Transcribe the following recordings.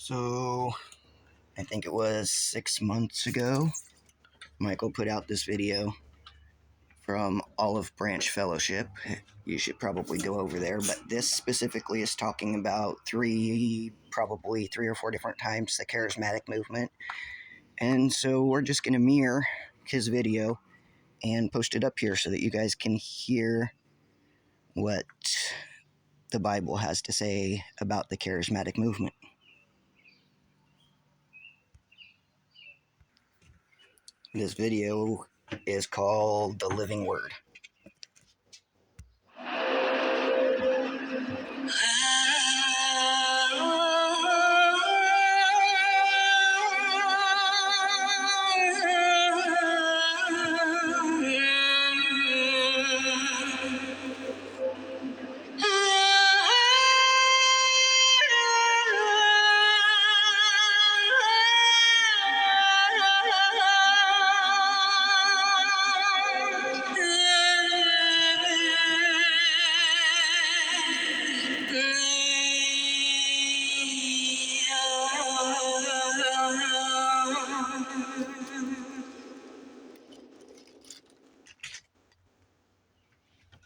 So, I think it was 6 months ago, Michael put out this video from Olive Branch Fellowship. You should probably go over there, but this specifically is talking about probably three or four different times the Charismatic movement. And so we're just going to mirror his video and post it up here so that you guys can hear what the Bible has to say about the Charismatic movement. This video is called The Living Word.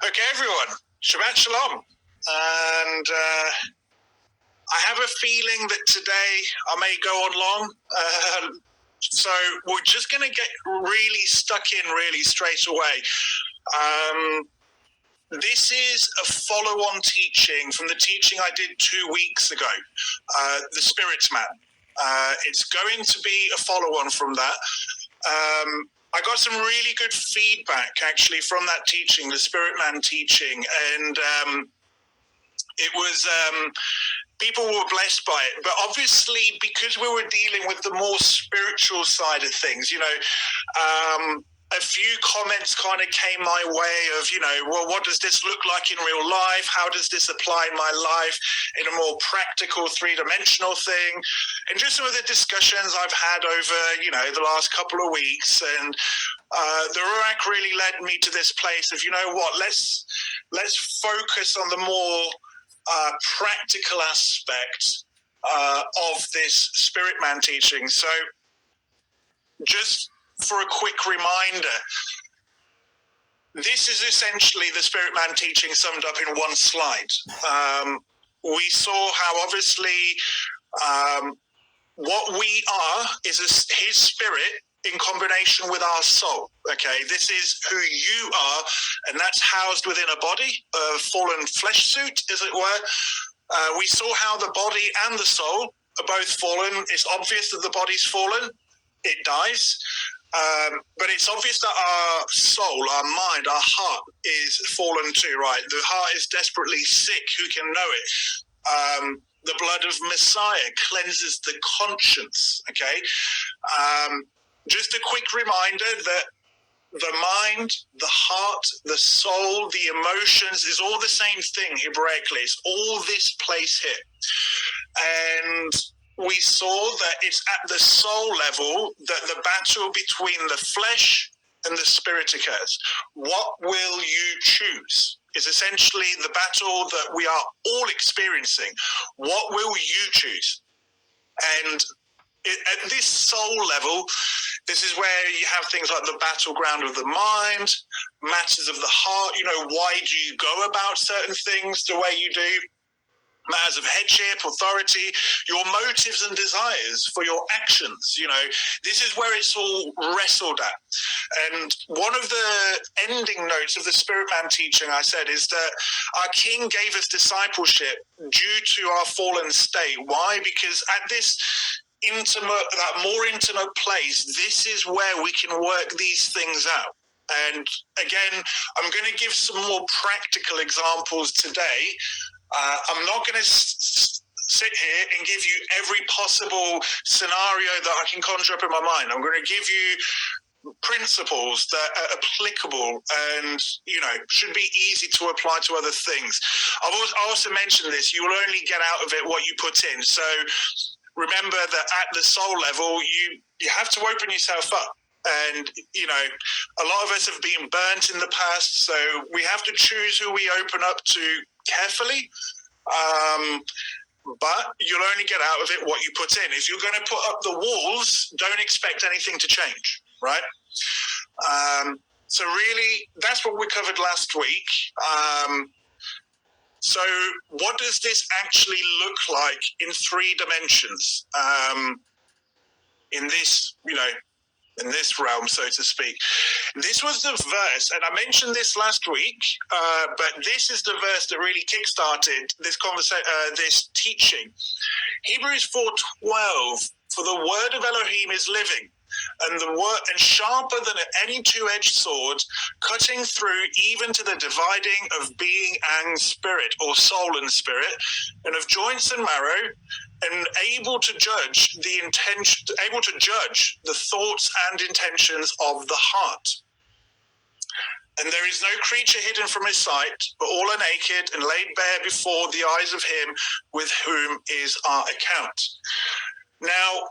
Okay, everyone, Shabbat Shalom. And I have a feeling that today I may go on long. So we're just going to get really stuck in really straight away. This is a follow-on teaching from the teaching I did 2 weeks ago, the Spirit Man. It's going to be a follow-on from that. I got some really good feedback, actually, from that teaching, the Spirit Man teaching, and it was, people were blessed by it. But obviously, because we were dealing with the more spiritual side of things, a few comments kind of came my way of, well, what does this look like in real life? How does this apply in my life in a more practical, three-dimensional thing? And just some of the discussions I've had over, the last couple of weeks. And the Ruach really led me to this place of, let's focus on the more practical aspect of this Spirit Man teaching. So just for a quick reminder, this is essentially the Spirit Man teaching summed up in one slide. We saw how obviously what we are is his spirit in combination with our soul. Okay, this is who you are, and that's housed within a body, a fallen flesh suit, as it were. We saw how the body and the soul are both fallen. It's obvious that the body's fallen. It dies. But it's obvious that our soul, our mind, our heart is fallen too, right? The heart is desperately sick. Who can know it? The blood of Messiah cleanses the conscience, okay? Just a quick reminder that the mind, the heart, the soul, the emotions is all the same thing Hebraically. It's all this place here. And we saw that it's at the soul level that the battle between the flesh and the spirit occurs. What will you choose? Is essentially the battle that we are all experiencing. What will you choose? And at this soul level, this is where you have things like the battleground of the mind, matters of the heart. Why do you go about certain things the way you do? Matters of headship, authority, your motives and desires for your actions. This is where it's all wrestled at. And one of the ending notes of the Spirit Man teaching, I said, is that our King gave us discipleship due to our fallen state. Why? Because at this that more intimate place, this is where we can work these things out. And again, I'm going to give some more practical examples today. I'm not going to sit here and give you every possible scenario that I can conjure up in my mind. I'm going to give you principles that are applicable and, should be easy to apply to other things. I also mentioned this, you will only get out of it what you put in. So remember that at the soul level, you have to open yourself up. And, a lot of us have been burnt in the past, so we have to choose who we open up to carefully. but you'll only get out of it what you put in. If you're going to put up the walls, don't expect anything to change, right? So really, that's what we covered last week. So what does this actually look like in 3 dimensions? In this, in this realm, so to speak. This was the verse, and I mentioned this last week, but this is the verse that really kickstarted this this teaching. Hebrews 4:12, for the word of Elohim is living, and the word and sharper than any two-edged sword, cutting through even to the dividing of being and spirit, or soul and spirit, and of joints and marrow, and able to judge the thoughts and intentions of the heart. And there is no creature hidden from his sight, but all are naked and laid bare before the eyes of him with whom is our account. Now,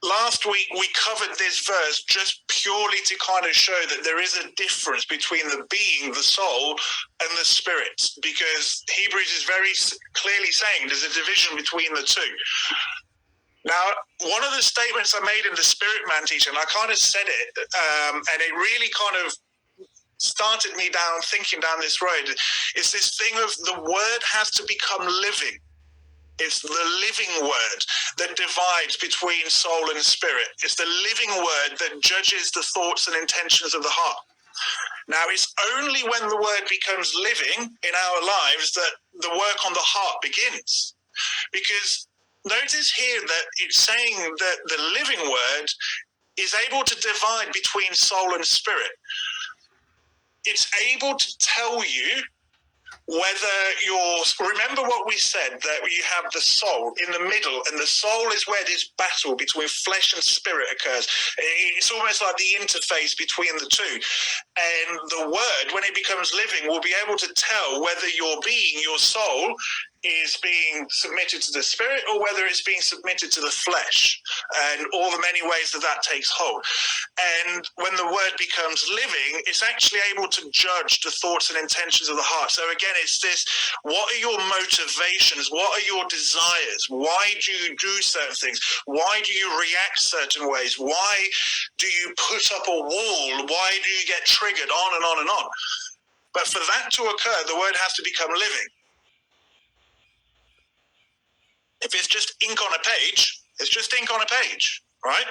last week we covered this verse just purely to kind of show that there is a difference between the being, the soul, and the spirit, because Hebrews is very clearly saying there's a division between the two. Now, one of the statements I made in the Spirit Man teaching, I kind of said it, and it really kind of started me thinking down this road, is this thing of the word has to become living. It's the living word that divides between soul and spirit. It's the living word that judges the thoughts and intentions of the heart. Now, it's only when the word becomes living in our lives that the work on the heart begins. Because notice here that it's saying that the living word is able to divide between soul and spirit. It's able to tell you whether remember what we said, that you have the soul in the middle, and the soul is where this battle between flesh and spirit occurs. It's almost like the interface between the two. And the word, when it becomes living, will be able to tell whether your being, your soul, is being submitted to the spirit or whether it's being submitted to the flesh, and all the many ways that takes hold. And when the word becomes living, it's actually able to judge the thoughts and intentions of the heart. So again, it's this, what are your motivations? What are your desires? Why do you do certain things? Why do you react certain ways? Why do you put up a wall? Why do you get triggered? On and on and on. But for that to occur, the word has to become living. If it's just ink on a page, it's just ink on a page, right?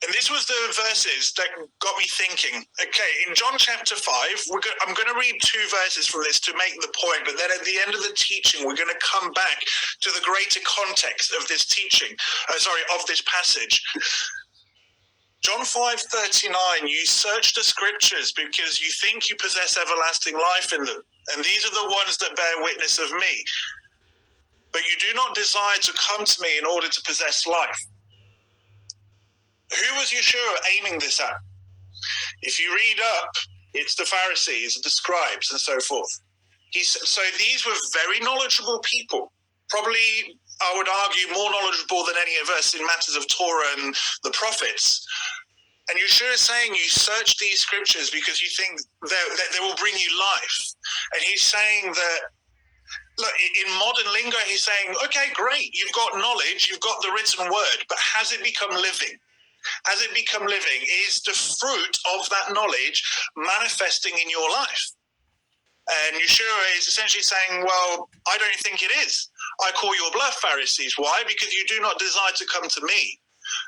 And this was the verses that got me thinking. Okay, in John chapter 5, I'm going to read 2 verses from this to make the point, but then at the end of the teaching, we're going to come back to the greater context of this teaching, of this passage. John 5:39, you search the scriptures because you think you possess everlasting life in them, and these are the ones that bear witness of me. But you do not desire to come to me in order to possess life. Who was Yeshua aiming this at? If you read up, it's the Pharisees, the scribes, and so forth. So these were very knowledgeable people, probably, I would argue, more knowledgeable than any of us in matters of Torah and the prophets. And Yeshua is saying you search these scriptures because you think that they will bring you life. And he's saying that, look, in modern lingo, he's saying, okay, great, you've got knowledge, you've got the written word, but has it become living? Has it become living? Is the fruit of that knowledge manifesting in your life? And Yeshua is essentially saying, well, I don't think it is. I call your bluff, Pharisees. Why? Because you do not desire to come to me.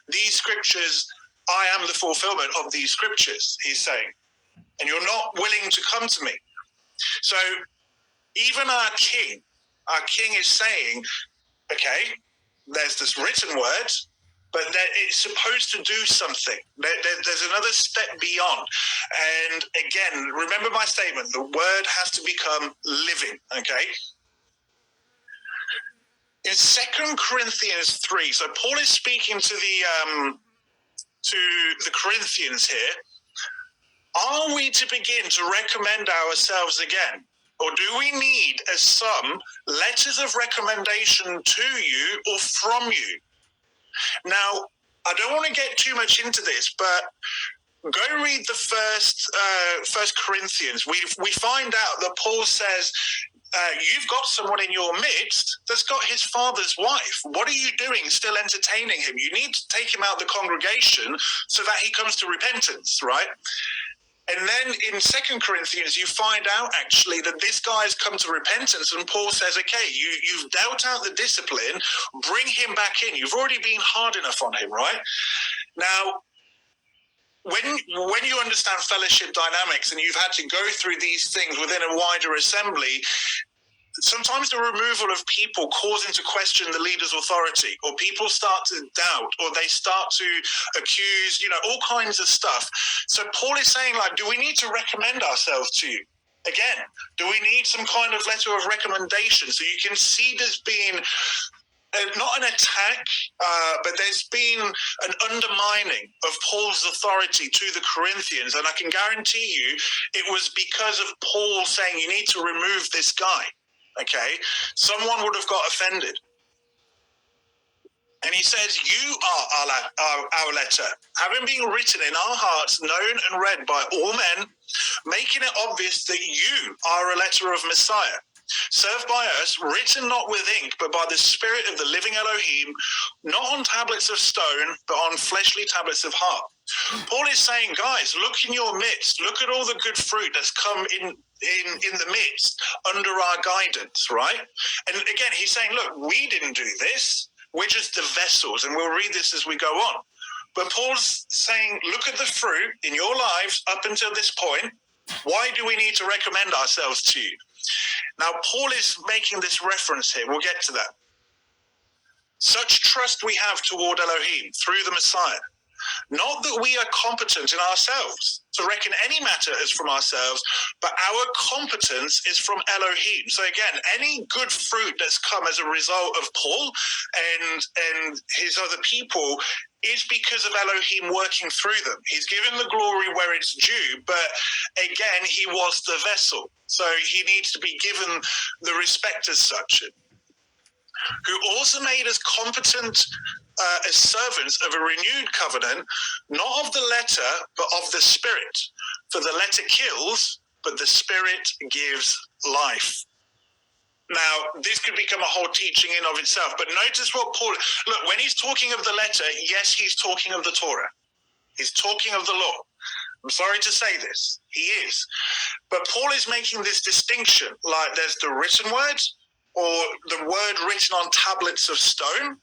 These scriptures, I am the fulfillment of these scriptures, he's saying. And you're not willing to come to me. So even our king is saying, okay, there's this written word, but it's supposed to do something. There's another step beyond. And again, remember my statement, the word has to become living, okay? In 2 Corinthians 3, so Paul is speaking to the Corinthians here. Are we to begin to recommend ourselves again? Or do we need, as some, letters of recommendation to you or from you? Now, I don't want to get too much into this, but go read the first Corinthians. We find out that Paul says you've got someone in your midst that's got his father's wife. What are you doing still entertaining him? You need to take him out of the congregation so that he comes to repentance, right? And then in 2 Corinthians, you find out actually that this guy has come to repentance, and Paul says, okay, you've dealt out the discipline, bring him back in. You've already been hard enough on him, right? Now, when you understand fellowship dynamics and you've had to go through these things within a wider assembly, sometimes the removal of people calls into question the leader's authority, or people start to doubt, or they start to accuse, all kinds of stuff. So Paul is saying, like, do we need to recommend ourselves to you? Again, do we need some kind of letter of recommendation? So you can see there's been not an attack, but there's been an undermining of Paul's authority to the Corinthians. And I can guarantee you it was because of Paul saying you need to remove this guy. Okay, someone would have got offended. And he says, you are our letter, having been written in our hearts, known and read by all men, making it obvious that you are a letter of Messiah, served by us, written not with ink, but by the Spirit of the living Elohim, not on tablets of stone, but on fleshly tablets of heart. Paul is saying, guys, look in your midst. Look at all the good fruit that's come in the midst under our guidance, right? And again, he's saying, look, we didn't do this. We're just the vessels, and we'll read this as we go on. But Paul's saying, look at the fruit in your lives up until this point. Why do we need to recommend ourselves to you? Now, Paul is making this reference here. We'll get to that. Such trust we have toward Elohim through the Messiah. Not that we are competent in ourselves to reckon any matter as from ourselves, but our competence is from Elohim. So again, any good fruit that's come as a result of Paul and his other people is because of Elohim working through them. He's given the glory where it's due, but again, he was the vessel. So he needs to be given the respect as such. Who also made us competent as servants of a renewed covenant, not of the letter, but of the Spirit. For the letter kills, but the Spirit gives life. Now, this could become a whole teaching in of itself, but notice what Paul, look, when he's talking of the letter, yes, he's talking of the Torah. He's talking of the law. I'm sorry to say this, he is. But Paul is making this distinction, like there's the written word, or the word written on tablets of stone,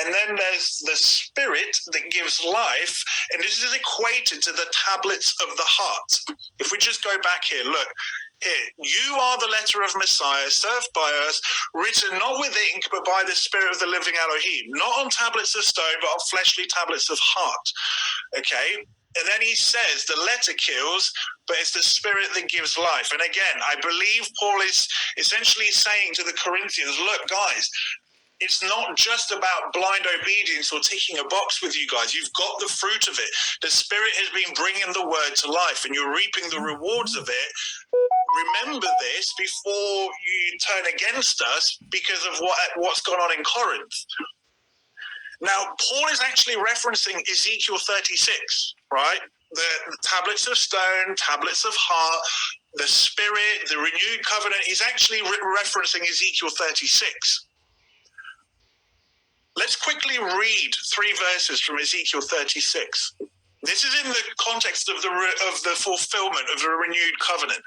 and then there's the Spirit that gives life, and this is equated to the tablets of the heart. If we just go back here, look, here, you are the letter of Messiah, served by us, written not with ink, but by the Spirit of the living Elohim, not on tablets of stone, but on fleshly tablets of heart. Okay? And then he says the letter kills, but it's the Spirit that gives life. And again, I believe Paul is essentially saying to the Corinthians, look, guys, it's not just about blind obedience or ticking a box with you guys. You've got the fruit of it. The Spirit has been bringing the word to life, and you're reaping the rewards of it. Remember this before you turn against us because of what's gone on in Corinth. Now, Paul is actually referencing Ezekiel 36, right? The tablets of stone, tablets of heart, the Spirit, the renewed covenant. He's actually referencing Ezekiel 36. Let's quickly read 3 verses from Ezekiel 36. This is in the context of the fulfillment of the renewed covenant.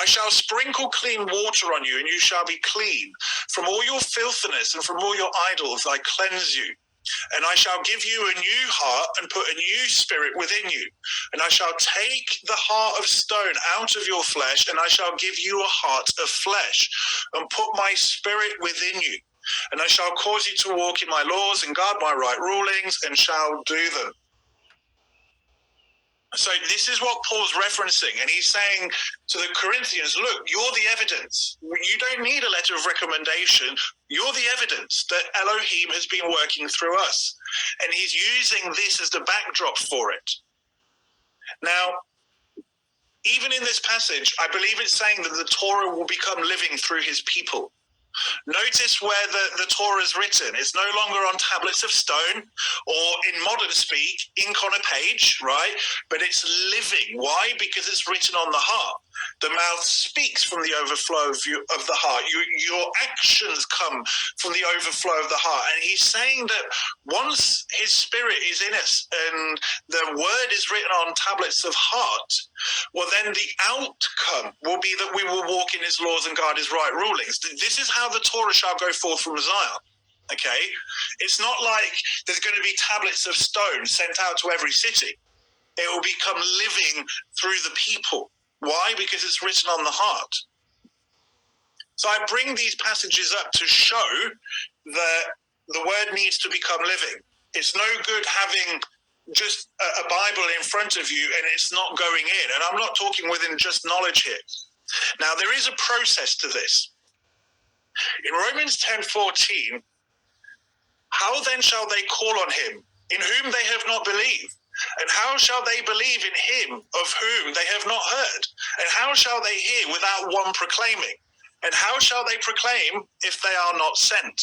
I shall sprinkle clean water on you, and you shall be clean. From all your filthiness and from all your idols I cleanse you. And I shall give you a new heart and put a new spirit within you. And I shall take the heart of stone out of your flesh, and I shall give you a heart of flesh, and put my spirit within you. And I shall cause you to walk in my laws and guard my right rulings, and shall do them. So this is what Paul's referencing, and he's saying to the Corinthians, look, you're the evidence. You don't need a letter of recommendation. You're the evidence that Elohim has been working through us. And he's using this as the backdrop for it. Now, even in this passage, I believe it's saying that the Torah will become living through his people. Notice where the Torah is written. It's no longer on tablets of stone, or in modern speak, ink on a page, right? But it's living. Why? Because it's written on the heart. The mouth speaks from the overflow of the heart. Your actions come from the overflow of the heart. And he's saying that once his spirit is in us and the word is written on tablets of heart, well, then the outcome will be that we will walk in his laws and guard his right rulings. This is how the Torah shall go forth from Zion. Okay? It's not like there's going to be tablets of stone sent out to every city. It will become living through the people. Why? Because it's written on the heart. So I bring these passages up to show that the word needs to become living. It's no good having just a Bible in front of you and it's not going in. And I'm not talking within just knowledge here. Now, there is a process to this. In Romans 10:14, how then shall they call on him in whom they have not believed? And how shall they believe in him of whom they have not heard? And how shall they hear without one proclaiming? And how shall they proclaim if they are not sent?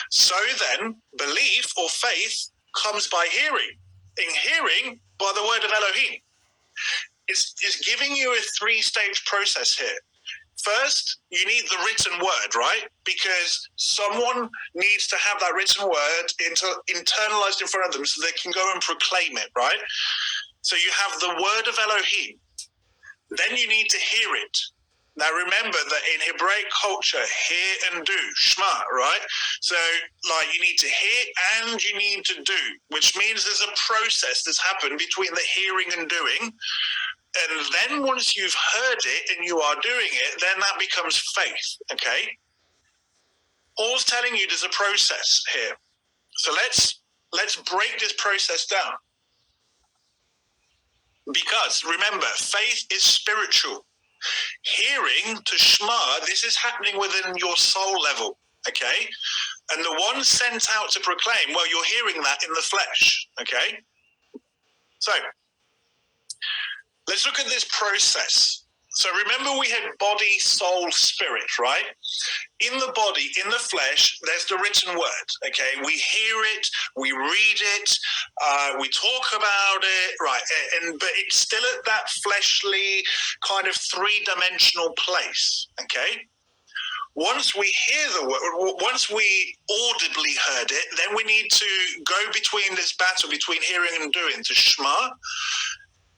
So then, belief or faith comes by hearing. In hearing, by the word of Elohim. It's giving you a three-stage process here. First, you need the written word, right? Because someone needs to have that written word internalized in front of them so they can go and proclaim it, right? So you have the word of Elohim. Then you need to hear it. Now remember that in Hebraic culture, hear and do, shema, right? So like you need to hear and you need to do, which means there's a process that's happened between the hearing and doing. And then once you've heard it and you are doing it, then that becomes faith, okay? Paul's telling you there's a process here. So let's break this process down. Because remember, faith is spiritual. Hearing to Shema, this is happening within your soul level, okay? And the one sent out to proclaim, well, you're hearing that in the flesh, okay? So let's look at this process. So remember we had body, soul, spirit, right? In the body, in the flesh, there's the written word, okay? We hear it, we read it, we talk about it, right? But it's still at that fleshly kind of three-dimensional place, okay? Once we hear the word, once we audibly heard it, then we need to go between this battle between hearing and doing to Shema.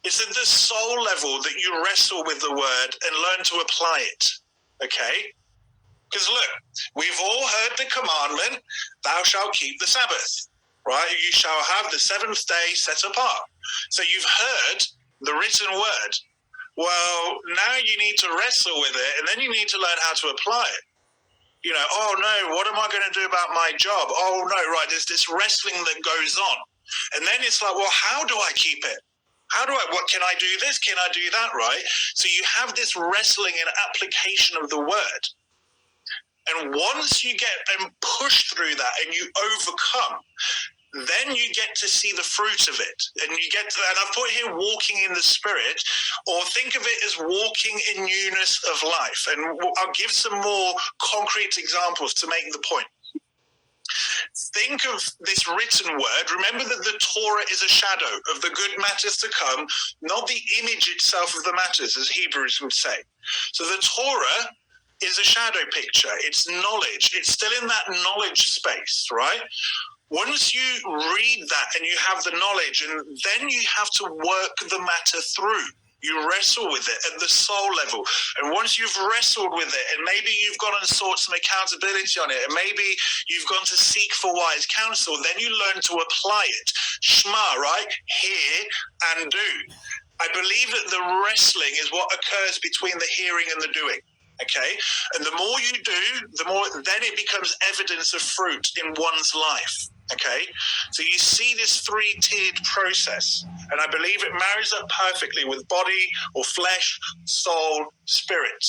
It's at the soul level that you wrestle with the word and learn to apply it, okay? Because look, we've all heard the commandment, thou shalt keep the Sabbath, right? You shall have the seventh day set apart. So you've heard the written word. Well, now you need to wrestle with it, and then you need to learn how to apply it. You know, oh no, what am I going to do about my job? Oh no, right, there's this wrestling that goes on. And then it's like, well, how do I keep it? What can I do this? Can I do that, right? So you have this wrestling and application of the word. And once you get and push through that and you overcome, then you get to see the fruit of it. And you get to, and I've put here walking in the spirit, or think of it as walking in newness of life. And I'll give some more concrete examples to make the point. Think of this written word. Remember that the Torah is a shadow of the good matters to come, not the image itself of the matters, as Hebrews would say. So the Torah is a shadow picture. It's knowledge. It's still in that knowledge space, right? Once you read that and you have the knowledge, and then you have to work the matter through. You wrestle with it at the soul level. And once you've wrestled with it, and maybe you've gone and sought some accountability on it, and maybe you've gone to seek for wise counsel, then you learn to apply it. Shema, right? Hear and do. I believe that the wrestling is what occurs between the hearing and the doing. Okay? And the more you do, the more then it becomes evidence of fruit in one's life. Okay, so you see this three-tiered process, and I believe it marries up perfectly with body or flesh, soul, spirit.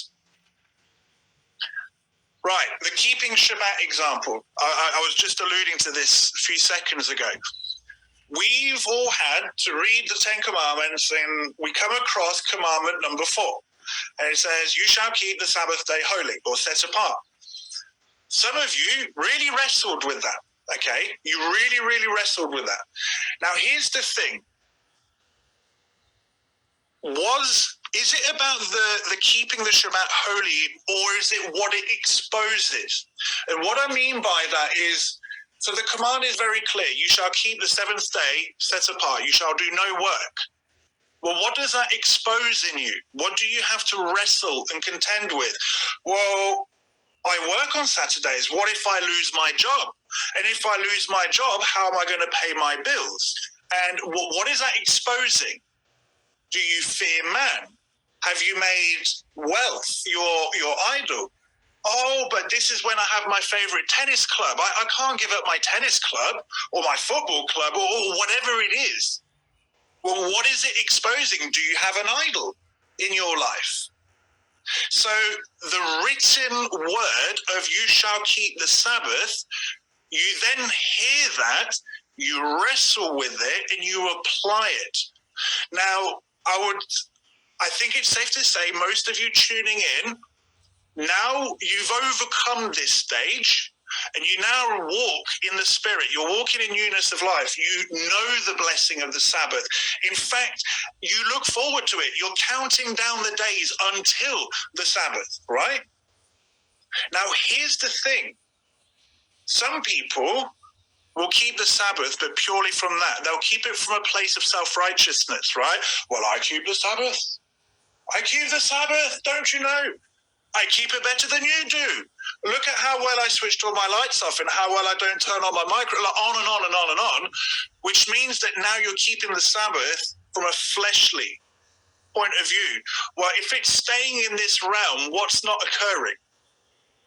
Right, the keeping Shabbat example. I was just alluding to this a few seconds ago. We've all had to read the Ten Commandments, and we come across commandment number 4, and it says, "You shall keep the Sabbath day holy," or set apart. Some of you really wrestled with that. Okay, you really, really wrestled with that. Now, here's the thing. Was Is it about the keeping the Shabbat holy, or is it what it exposes? And what I mean by that is, so the command is very clear. You shall keep the seventh day set apart. You shall do no work. Well, what does that expose in you? What do you have to wrestle and contend with? Well, I work on Saturdays. What if I lose my job? And if I lose my job, how am I going to pay my bills? And what is that exposing? Do you fear man? Have you made wealth your idol? Oh, but this is when I have my favorite tennis club. I can't give up my tennis club or my football club or whatever it is. Well, what is it exposing? Do you have an idol in your life? So the written word of you shall keep the Sabbath, you then hear that, you wrestle with it, and you apply it. Now, I think it's safe to say most of you tuning in, now you've overcome this stage and you now walk in the Spirit. You're walking in newness of life. You know the blessing of the Sabbath. In fact, you look forward to it. You're counting down the days until the Sabbath, right? Now, here's the thing. Some people will keep the Sabbath, but purely from that. They'll keep it from a place of self-righteousness, right? Well, I keep the Sabbath. I keep the Sabbath, don't you know? I keep it better than you do. Look at how well I switched all my lights off and how well I don't turn on my micro, on and on and on and on, which means that now you're keeping the Sabbath from a fleshly point of view. Well, if it's staying in this realm, what's not occurring?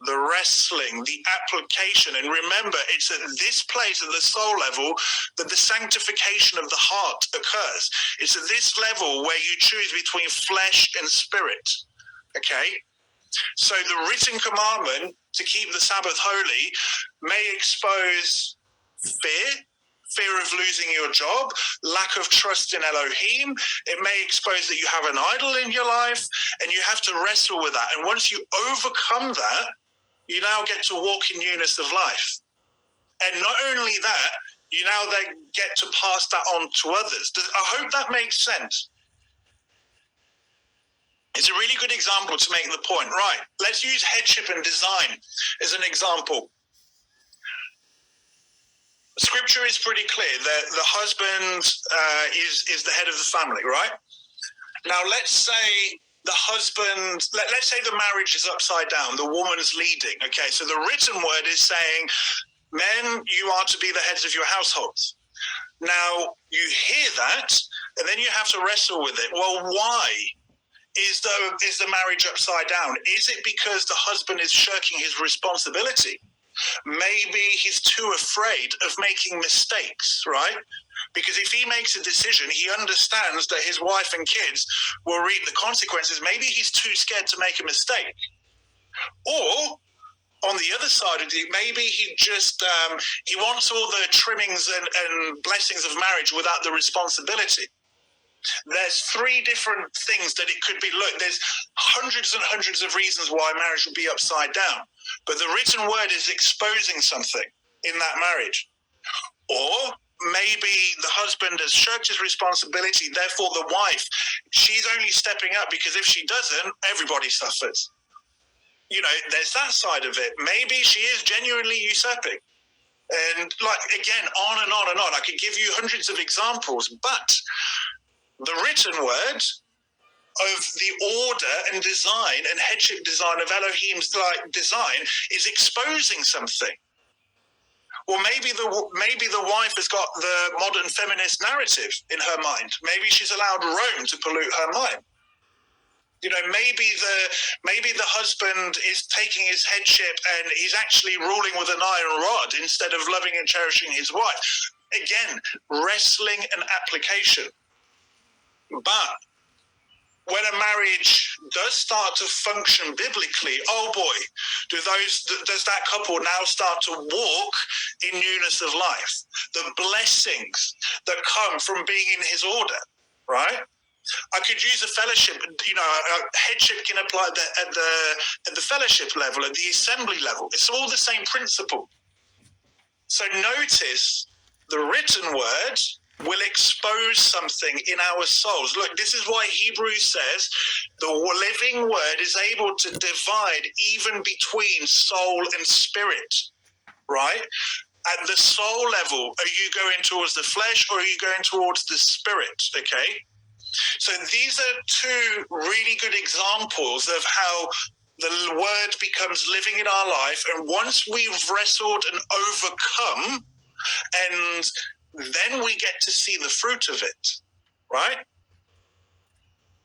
The wrestling, the application. And remember, it's at this place, at the soul level, that the sanctification of the heart occurs. It's at this level where you choose between flesh and spirit. Okay? So the written commandment to keep the Sabbath holy may expose fear of losing your job, lack of trust in Elohim. It may expose that you have an idol in your life, and you have to wrestle with that. And once you overcome that, you now get to walk in newness of life. And not only that, you now then get to pass that on to others. I hope that makes sense. It's a really good example to make the point. Right, let's use headship and design as an example. Scripture is pretty clear that the husband is the head of the family, right? Now, let's say the husband, let's say the marriage is upside down, the woman's leading, okay? So the written word is saying, men, you are to be the heads of your households. Now, you hear that, and then you have to wrestle with it. Well, why is the marriage upside down? Is it because the husband is shirking his responsibility? Maybe he's too afraid of making mistakes, right? Because if he makes a decision, he understands that his wife and kids will reap the consequences. Maybe he's too scared to make a mistake. Or on the other side of it, maybe he just he wants all the trimmings and blessings of marriage without the responsibility. There's three different things that it could be. Look, there's hundreds and hundreds of reasons why marriage would be upside down. But the written word is exposing something in that marriage. Or maybe the husband has shirked his responsibility, therefore the wife, she's only stepping up because if she doesn't, everybody suffers. You know, there's that side of it. Maybe she is genuinely usurping. And like, again, on and on and on. I could give you hundreds of examples, but the written word of the order and design and headship design of Elohim's design is exposing something. Or maybe the wife has got the modern feminist narrative in her mind. Maybe she's allowed Rome to pollute her mind. You know, maybe the husband is taking his headship and he's actually ruling with an iron rod instead of loving and cherishing his wife. Again, wrestling and application. But when a marriage does start to function biblically, oh boy, does that couple now start to walk in newness of life? The blessings that come from being in his order, right? I could use a fellowship, you know, a headship can apply at the fellowship level, at the assembly level. It's all the same principle. So notice the written word will expose something in our souls. Look, this is why Hebrews says the living word is able to divide even between soul and spirit, right? At the soul level, are you going towards the flesh or are you going towards the spirit? Okay. So these are two really good examples of how the word becomes living in our life. And once we've wrestled and overcome, and then we get to see the fruit of it, right?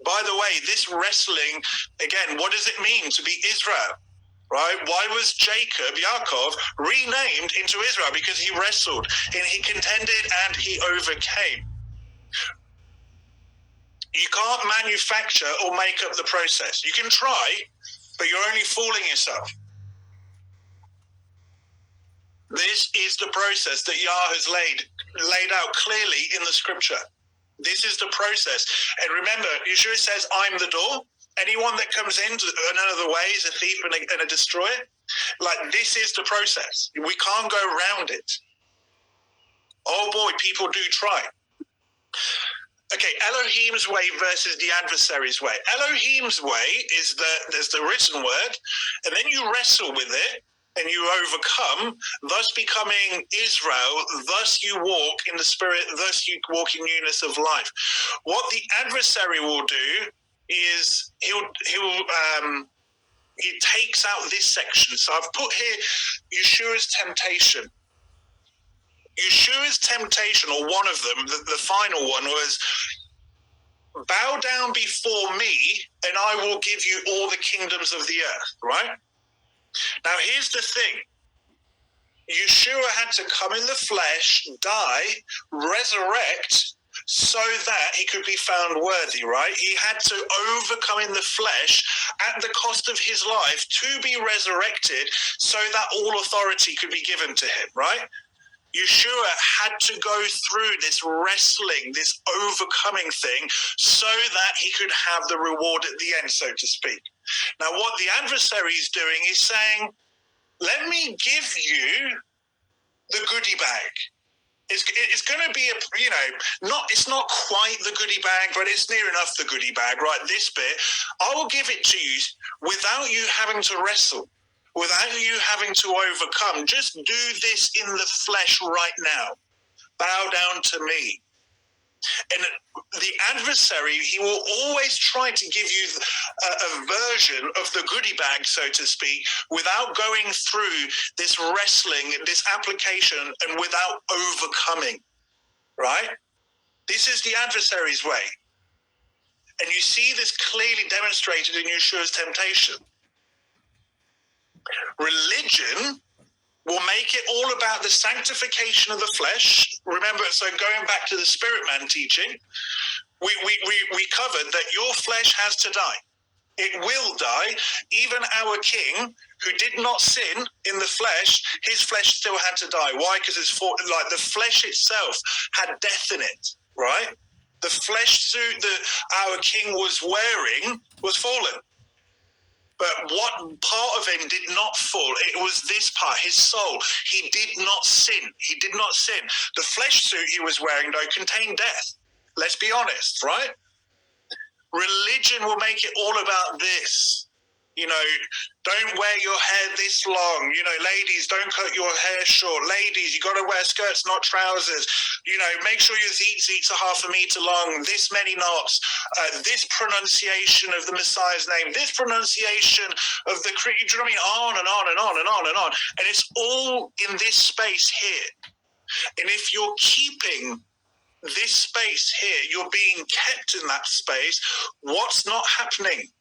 By the way, this wrestling, again, what does it mean to be Israel? Right? Why was Jacob, Yaakov, renamed into Israel? Because he wrestled and he contended and he overcame. You can't manufacture or make up the process. You can try, but you're only fooling yourself. This is the process that Yah has laid out clearly in the scripture. This is the process. And remember, Yeshua says, I'm the door. Anyone that comes in another way is a thief and a destroyer. Like, this is the process. We can't go around it. Oh boy, people do try. Okay, Elohim's way versus the adversary's way. Elohim's way is there's the written word, and then you wrestle with it, and you overcome, thus becoming Israel, thus you walk in the spirit, thus you walk in newness of life. What the adversary will do is he takes out this section. So I've put here Yeshua's temptation. Yeshua's temptation, or one of them, the final one was, bow down before me and I will give you all the kingdoms of the earth, right? Now here's the thing. Yeshua had to come in the flesh, die, resurrect, so that he could be found worthy, right? He had to overcome in the flesh at the cost of his life to be resurrected so that all authority could be given to him, right? Yeshua had to go through this wrestling, this overcoming thing, so that he could have the reward at the end, so to speak. Now, what the adversary is doing is saying, let me give you the goodie bag. It's going to be it's not quite the goodie bag, but it's near enough the goodie bag, right? This bit, I will give it to you without you having to wrestle, without you having to overcome. Just do this in the flesh right now. Bow down to me. And the adversary, he will always try to give you a version of the goodie bag, so to speak, without going through this wrestling, this application, and without overcoming, right? This is the adversary's way. And you see this clearly demonstrated in Yeshua's temptation. Religion will make it all about the sanctification of the flesh. Remember, so going back to the spirit man teaching, we covered that your flesh has to die. It will die. Even our king, who did not sin in the flesh, his flesh still had to die. Why? Because it's like the flesh itself had death in it, right? The flesh suit that our king was wearing was fallen. But what part of him did not fall? It was this part, his soul. He did not sin. He did not sin. The flesh suit he was wearing, though, contained death. Let's be honest, right? Religion will make it all about this. Don't wear your hair this long. Ladies, don't cut your hair short. Ladies, you got to wear skirts, not trousers. Make sure your zits are half a meter long. This many knots. This pronunciation of the Messiah's name. This pronunciation of the creed. Do you know what I mean? On and on and on and on and on. And it's all in this space here. And if you're keeping this space here, you're being kept in that space, what's not happening?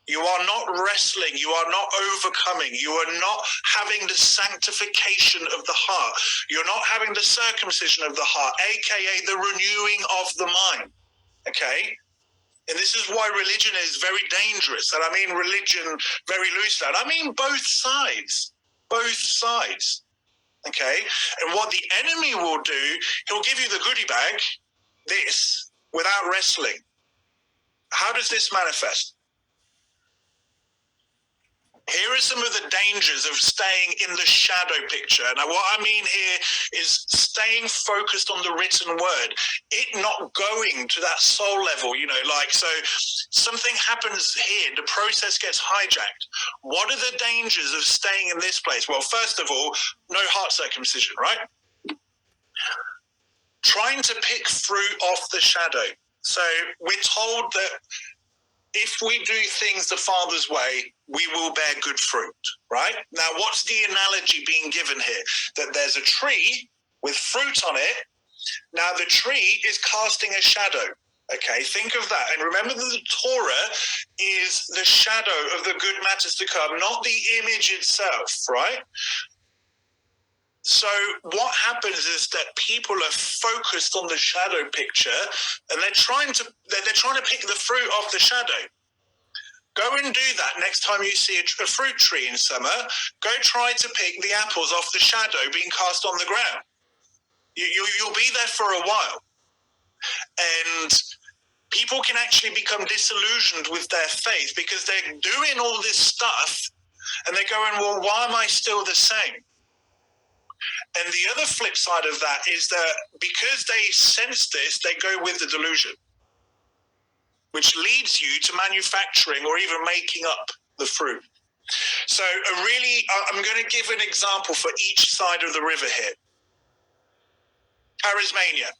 You are not wrestling. You are not overcoming. You are not having the sanctification of the heart. You're not having the circumcision of the heart, aka the renewing of the mind. Okay? And this is why religion is very dangerous. And I mean religion very loosely. And I mean both sides. Both sides. Okay? And what the enemy will do, he'll give you the goodie bag, this, without wrestling. How does this manifest? Here are some of the dangers of staying in the shadow picture. Now, what I mean here is staying focused on the written word, it not going to that soul level, so something happens here, the process gets hijacked. What are the dangers of staying in this place? Well, first of all, no heart circumcision, right? Trying to pick fruit off the shadow. So we're told that if we do things the Father's way, we will bear good fruit, right? Now, what's the analogy being given here? That there's a tree with fruit on it. Now, the tree is casting a shadow. Okay, think of that. And remember that the Torah is the shadow of the good matters to come, not the image itself, right? So what happens is that people are focused on the shadow picture, and they're trying to pick the fruit off the shadow. Go and do that next time you see a fruit tree in summer. Go try to pick the apples off the shadow being cast on the ground. You'll be there for a while. And people can actually become disillusioned with their faith because they're doing all this stuff and they're going, well, why am I still the same? And the other flip side of that is that because they sense this, they go with the delusion, which leads you to manufacturing or even making up the fruit. So I'm going to give an example for each side of the river here. Charismania.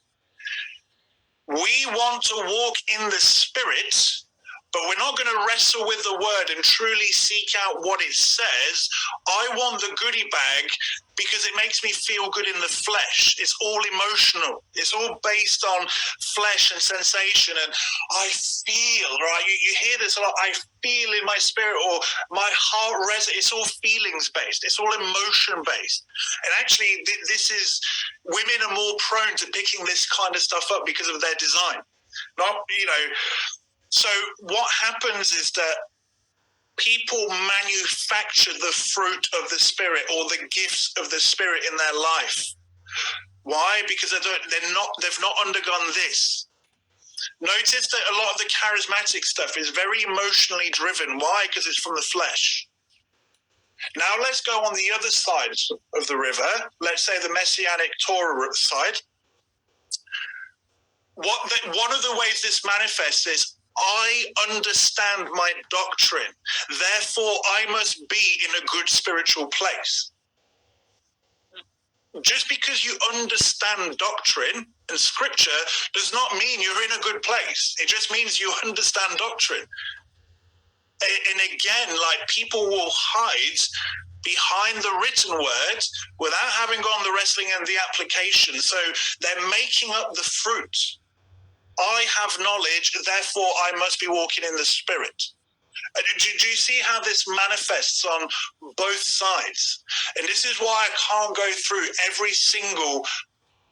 We want to walk in the Spirit, but we're not going to wrestle with the word and truly seek out what it says. I want the goodie bag because it makes me feel good in the flesh. It's all emotional. It's all based on flesh and sensation. And I feel, right? You hear this a lot. I feel in my spirit, or my heart resonates. It's all feelings based. It's all emotion based. And actually, women are more prone to picking this kind of stuff up because of their design. So what happens is that people manufacture the fruit of the Spirit or the gifts of the Spirit in their life. Why? Because they've not undergone this. Notice that a lot of the charismatic stuff is very emotionally driven. Why? Because it's from the flesh. Now let's go on the other side of the river. Let's say the Messianic Torah side. One of the ways this manifests is I understand my doctrine, therefore I must be in a good spiritual place. Just because you understand doctrine and scripture does not mean you're in a good place. It just means you understand doctrine. And again, people will hide behind the written word without having gone the wrestling and the application. So they're making up the fruit. I have knowledge, therefore I must be walking in the Spirit. Do you see how this manifests on both sides? And this is why I can't go through every single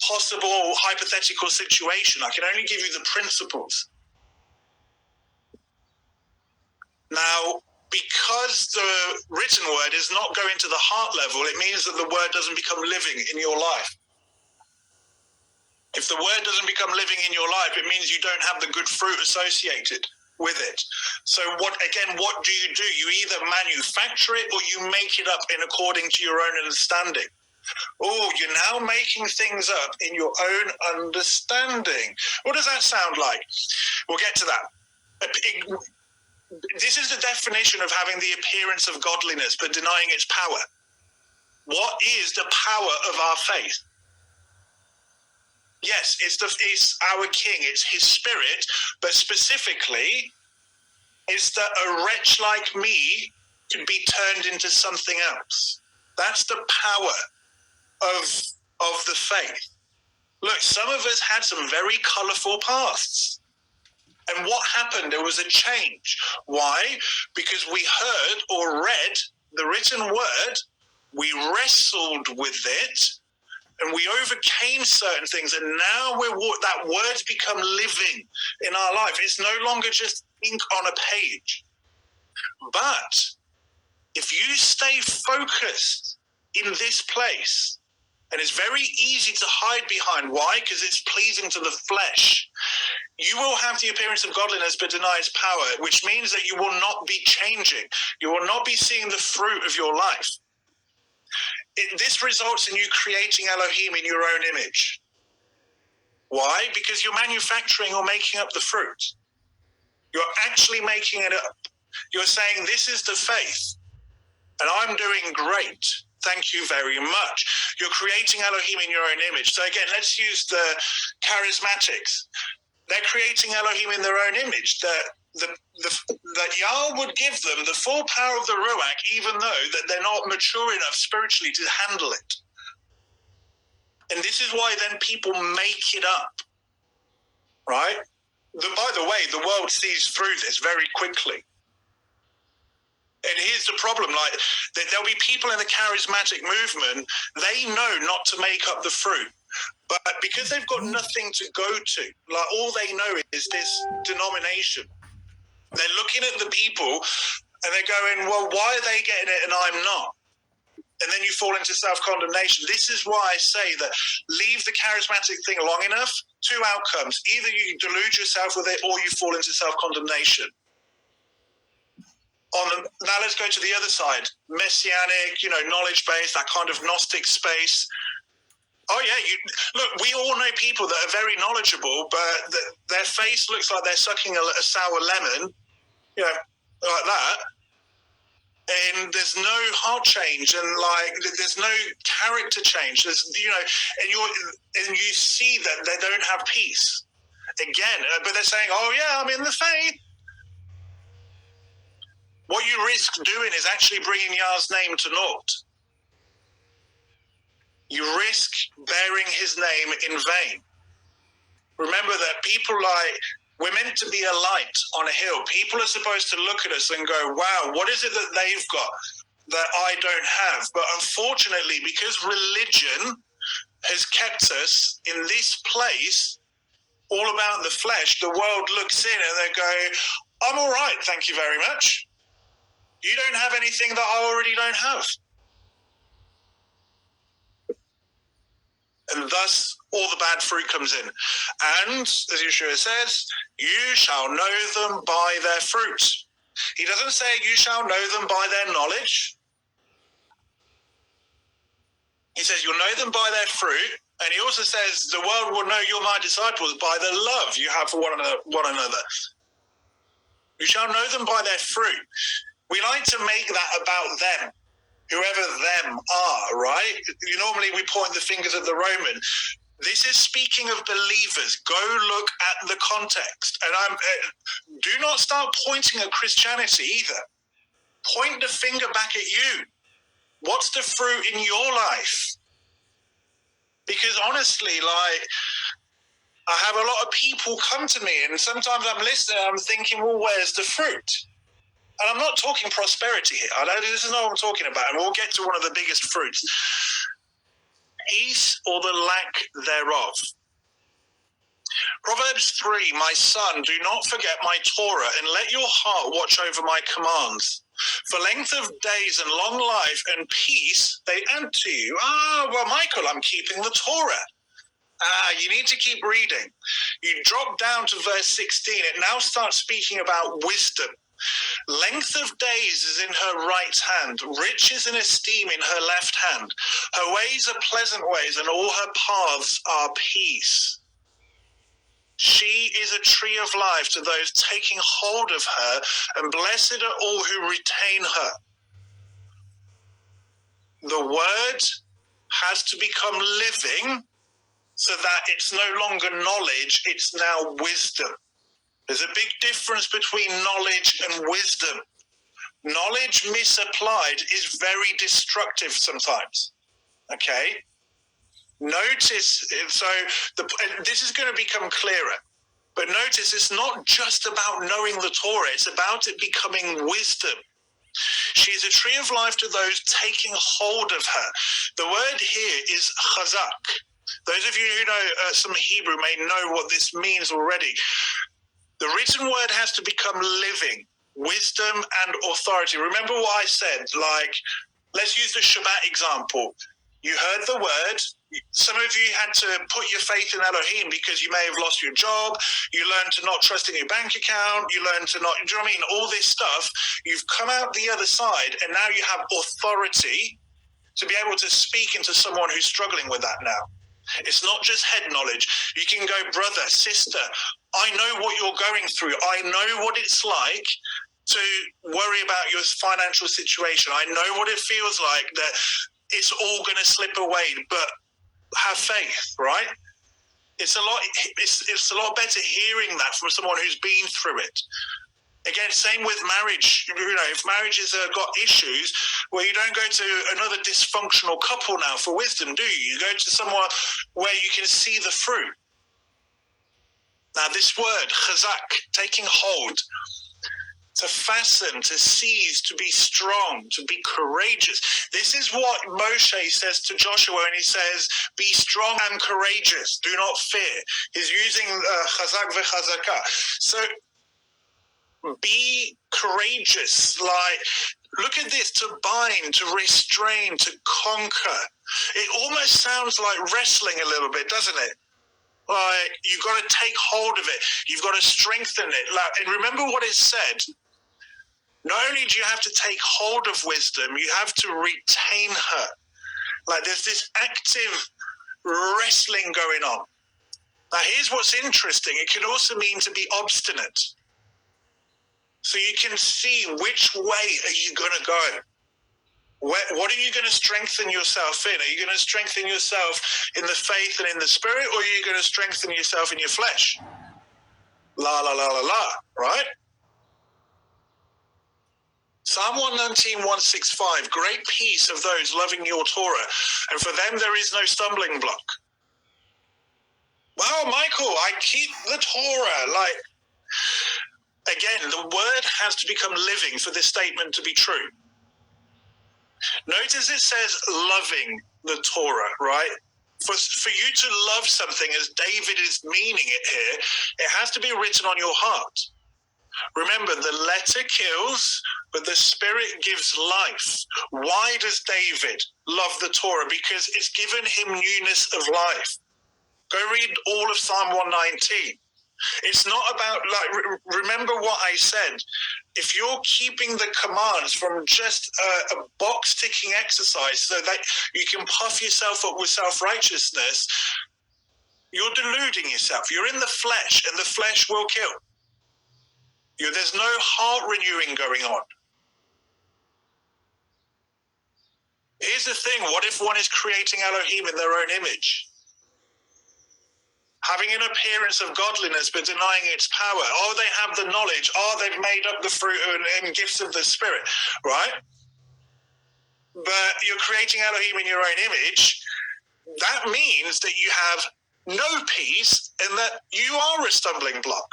possible hypothetical situation. I can only give you the principles. Now, because the written word is not going to the heart level, it means that the word doesn't become living in your life. If the word doesn't become living in your life, it means you don't have the good fruit associated with it. So what do? You either manufacture it or you make it up in according to your own understanding. Oh, you're now making things up in your own understanding. What does that sound like? We'll get to that. This is the definition of having the appearance of godliness but denying its power. What is the power of our faith? Yes, it's our King, it's his Spirit, but specifically, it's that a wretch like me can be turned into something else. That's the power of the faith. Look, some of us had some very colourful pasts. And what happened? There was a change. Why? Because we heard or read the written word, we wrestled with it, and we overcame certain things, and now that word's become living in our life. It's no longer just ink on a page. But if you stay focused in this place, and it's very easy to hide behind. Why? Because it's pleasing to the flesh. You will have the appearance of godliness but deny its power, which means that you will not be changing. You will not be seeing the fruit of your life. This results in you creating Elohim in your own image. Why? Because you're manufacturing or making up the fruit. You're actually making it up. You're saying, this is the faith, and I'm doing great. Thank you very much. You're creating Elohim in your own image. So again, let's use the charismatics. They're creating Elohim in their own image. That Yah would give them the full power of the Ruach, even though that they're not mature enough spiritually to handle it. And this is why then people make it up, right? By the way, the world sees through this very quickly. And here's the problem, like, there'll be people in the charismatic movement, they know not to make up the fruit. But because they've got nothing to go to, like, all they know is this denomination. They're looking at the people and they're going, well, why are they getting it and I'm not? And then you fall into self-condemnation. This is why I say that leave the charismatic thing long enough, two outcomes. Either you delude yourself with it or you fall into self-condemnation. Now let's go to the other side. Messianic, knowledge-based, that kind of Gnostic space. Oh yeah, look, we all know people that are very knowledgeable, but their face looks like they're sucking a sour lemon, like that. And there's no heart change, and there's no character change. There's and you see that they don't have peace. Again, but they're saying, "Oh yeah, I'm in the faith." What you risk doing is actually bringing Yah's name to naught. You risk bearing his name in vain. Remember that people we're meant to be a light on a hill. People are supposed to look at us and go, wow, what is it that they've got that I don't have? But unfortunately, because religion has kept us in this place, all about the flesh, the world looks in and they go, I'm all right, thank you very much. You don't have anything that I already don't have. And thus, all the bad fruit comes in. And, as Yeshua says, you shall know them by their fruit. He doesn't say you shall know them by their knowledge. He says you'll know them by their fruit. And he also says the world will know you're my disciples by the love you have for one another. You shall know them by their fruit. We like to make that about them. Whoever them are, right? Normally we point the fingers at the Roman. This is speaking of believers. Go look at the context. And do not start pointing at Christianity either. Point the finger back at you. What's the fruit in your life? Because honestly, I have a lot of people come to me and sometimes I'm listening and I'm thinking, well, where's the fruit? And I'm not talking prosperity here. This is not what I'm talking about. And we'll get to one of the biggest fruits. Peace or the lack thereof. Proverbs 3, my son, do not forget my Torah and let your heart watch over my commands. For length of days and long life and peace they add to you. Well, Michael, I'm keeping the Torah. You need to keep reading. You drop down to verse 16. It now starts speaking about wisdom. Length of days is in her right hand, riches and esteem in her left hand. Her ways are pleasant ways, and all her paths are peace. She is a tree of life to those taking hold of her, and blessed are all who retain her. The word has to become living so that it's no longer knowledge, it's now wisdom. There's a big difference between knowledge and wisdom. Knowledge misapplied is very destructive sometimes. Okay? Notice, this is going to become clearer. But notice it's not just about knowing the Torah, it's about it becoming wisdom. She is a tree of life to those taking hold of her. The word here is chazak. Those of you who know some Hebrew may know what this means already. The written word has to become living, wisdom and authority. Remember what I said, let's use the Shabbat example. You heard the word. Some of you had to put your faith in Elohim because you may have lost your job. You learned to not trust in your bank account. You learned to not, do you know what I mean? All this stuff. You've come out the other side, and now you have authority to be able to speak into someone who's struggling with that now. It's not just head knowledge. You can go, brother, sister, I know what you're going through. I know what it's like to worry about your financial situation. I know what it feels like that it's all going to slip away, but have faith, right? It's a lot better hearing that from someone who's been through it. Again, same with marriage. You know, if marriages have got issues, well, you don't go to another dysfunctional couple now for wisdom, do you? You go to someone where you can see the fruit. Now, this word, chazak, taking hold, to fasten, to seize, to be strong, to be courageous. This is what Moshe says to Joshua when he says, be strong and courageous, do not fear. He's using chazak v'chazaka. So be courageous, like, look at this, to bind, to restrain, to conquer. It almost sounds like wrestling a little bit, doesn't it? Like, you've got to take hold of it. You've got to strengthen it. Like, and remember what it said. Not only do you have to take hold of wisdom, you have to retain her. Like, there's this active wrestling going on. Now, here's what's interesting. It can also mean to be obstinate. So you can see which way are you going to go. What are you going to strengthen yourself in? Are you going to strengthen yourself in the faith and in the spirit, or are you going to strengthen yourself in your flesh? La, la, la, la, la, right? Psalm 119, 165, great peace of those loving your Torah, and for them there is no stumbling block. Well, Michael, I keep the Torah. Like, again, the word has to become living for this statement to be true. Notice it says loving the Torah, right? For you to love something as David is meaning it here, it has to be written on your heart. Remember, the letter kills, but the spirit gives life. Why does David love the Torah? Because it's given him newness of life. Go read all of Psalm 119. It's not about, like, remember what I said. If you're keeping the commands from just a box-ticking exercise so that you can puff yourself up with self-righteousness, you're deluding yourself. You're in the flesh, and the flesh will kill. There's no heart renewing going on. Here's the thing. What if one is creating Elohim in their own image? Having an appearance of godliness but denying its power. Oh, they have the knowledge. Oh, they've made up the fruit and gifts of the Spirit, right? But you're creating Elohim in your own image. That means that you have no peace and that you are a stumbling block.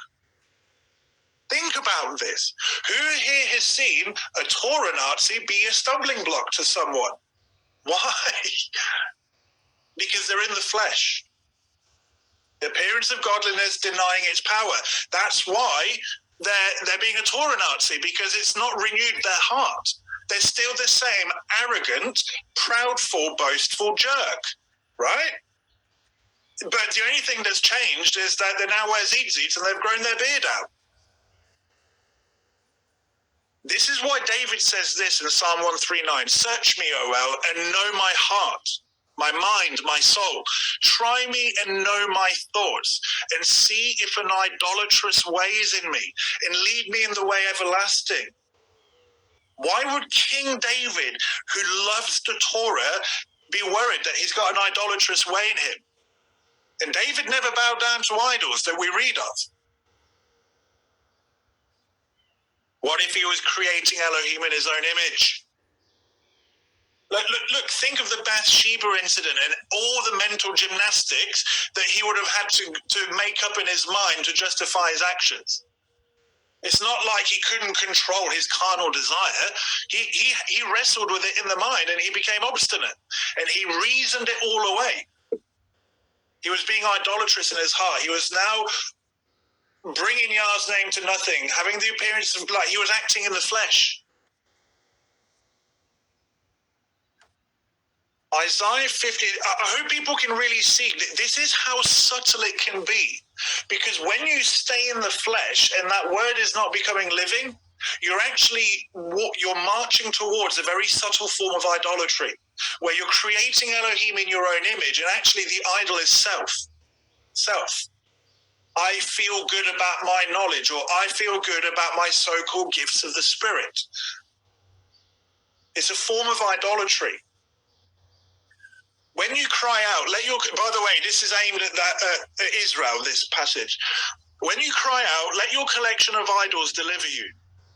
Think about this. Who here has seen a Torah Nazi be a stumbling block to someone? Why? Because they're in the flesh. The appearance of godliness denying its power. That's why they're being a Torah Nazi, because it's not renewed their heart. They're still the same arrogant, proudful, boastful jerk, right? But the only thing that's changed is that they now wear tzitzits and they've grown their beard out. This is why David says this in Psalm 139, search me, O El, and know my heart, my mind, my soul. Try me and know my thoughts, and see if an idolatrous way is in me, and lead me in the way everlasting. Why would King David, who loves the Torah, be worried that he's got an idolatrous way in him? And David never bowed down to idols that we read of. What if he was creating Elohim in his own image? Look, think of the Bathsheba incident and all the mental gymnastics that he would have had to make up in his mind to justify his actions. It's not like he couldn't control his carnal desire. He wrestled with it in the mind and he became obstinate and he reasoned it all away. He was being idolatrous in his heart. He was now bringing Yah's name to nothing, having the appearance of, like, he was acting in the flesh. Isaiah 50, I hope people can really see that this is how subtle it can be. Because when you stay in the flesh and that word is not becoming living, you're marching towards a very subtle form of idolatry, where you're creating Elohim in your own image, and actually the idol is self. I feel good about my knowledge, or I feel good about my so-called gifts of the Spirit. It's a form of idolatry. When you cry out, by the way, this is aimed at Israel, this passage. When you cry out, let your collection of idols deliver you.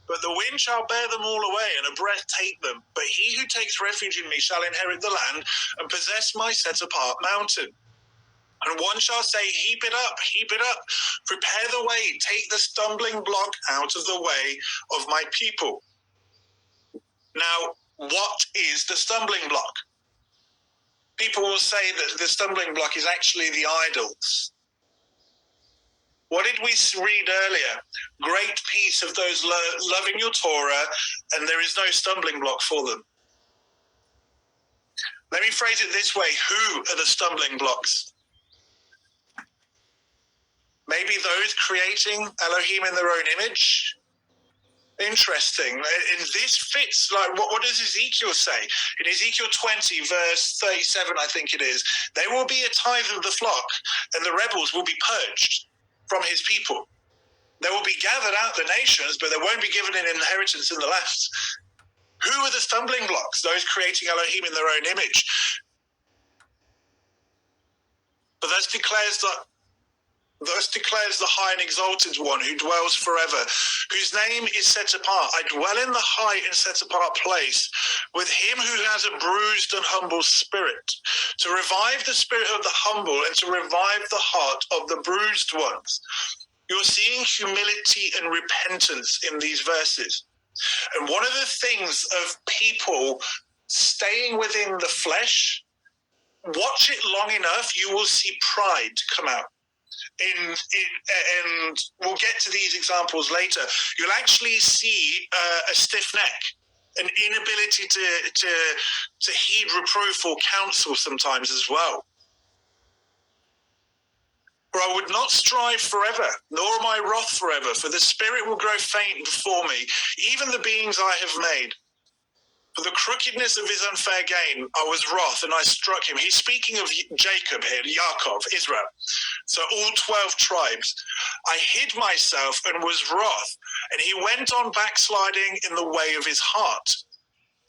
But the wind shall bear them all away, and a breath take them. But he who takes refuge in me shall inherit the land and possess my set-apart mountain. And one shall say, heap it up, prepare the way, take the stumbling block out of the way of my people. Now, what is the stumbling block? People will say that the stumbling block is actually the idols. What did we read earlier? Great peace of those loving your Torah, and there is no stumbling block for them. Let me phrase it this way. Who are the stumbling blocks? Maybe those creating Elohim in their own image? Interesting. And this fits, like, what does Ezekiel say? In Ezekiel 20, verse 37, I think it is, there will be a tithe of the flock, and the rebels will be purged from his people. They will be gathered out the nations, but they won't be given an inheritance in the land. Who are the stumbling blocks? Those creating Elohim in their own image. But thus declares the high and exalted one who dwells forever, whose name is set apart. I dwell in the high and set apart place with him who has a bruised and humble spirit, to revive the spirit of the humble and to revive the heart of the bruised ones. You're seeing humility and repentance in these verses. And one of the things of people staying within the flesh, watch it long enough, you will see pride come out. And we'll get to these examples later. You'll actually see a stiff neck, an inability to heed reproof or counsel sometimes as well. For I would not strive forever, nor am I wroth forever, for the spirit will grow faint before me, even the beings I have made. For the crookedness of his unfair gain, I was wroth, and I struck him. He's speaking of Jacob here, Yaakov, Israel. So all 12 tribes. I hid myself and was wroth, and he went on backsliding in the way of his heart.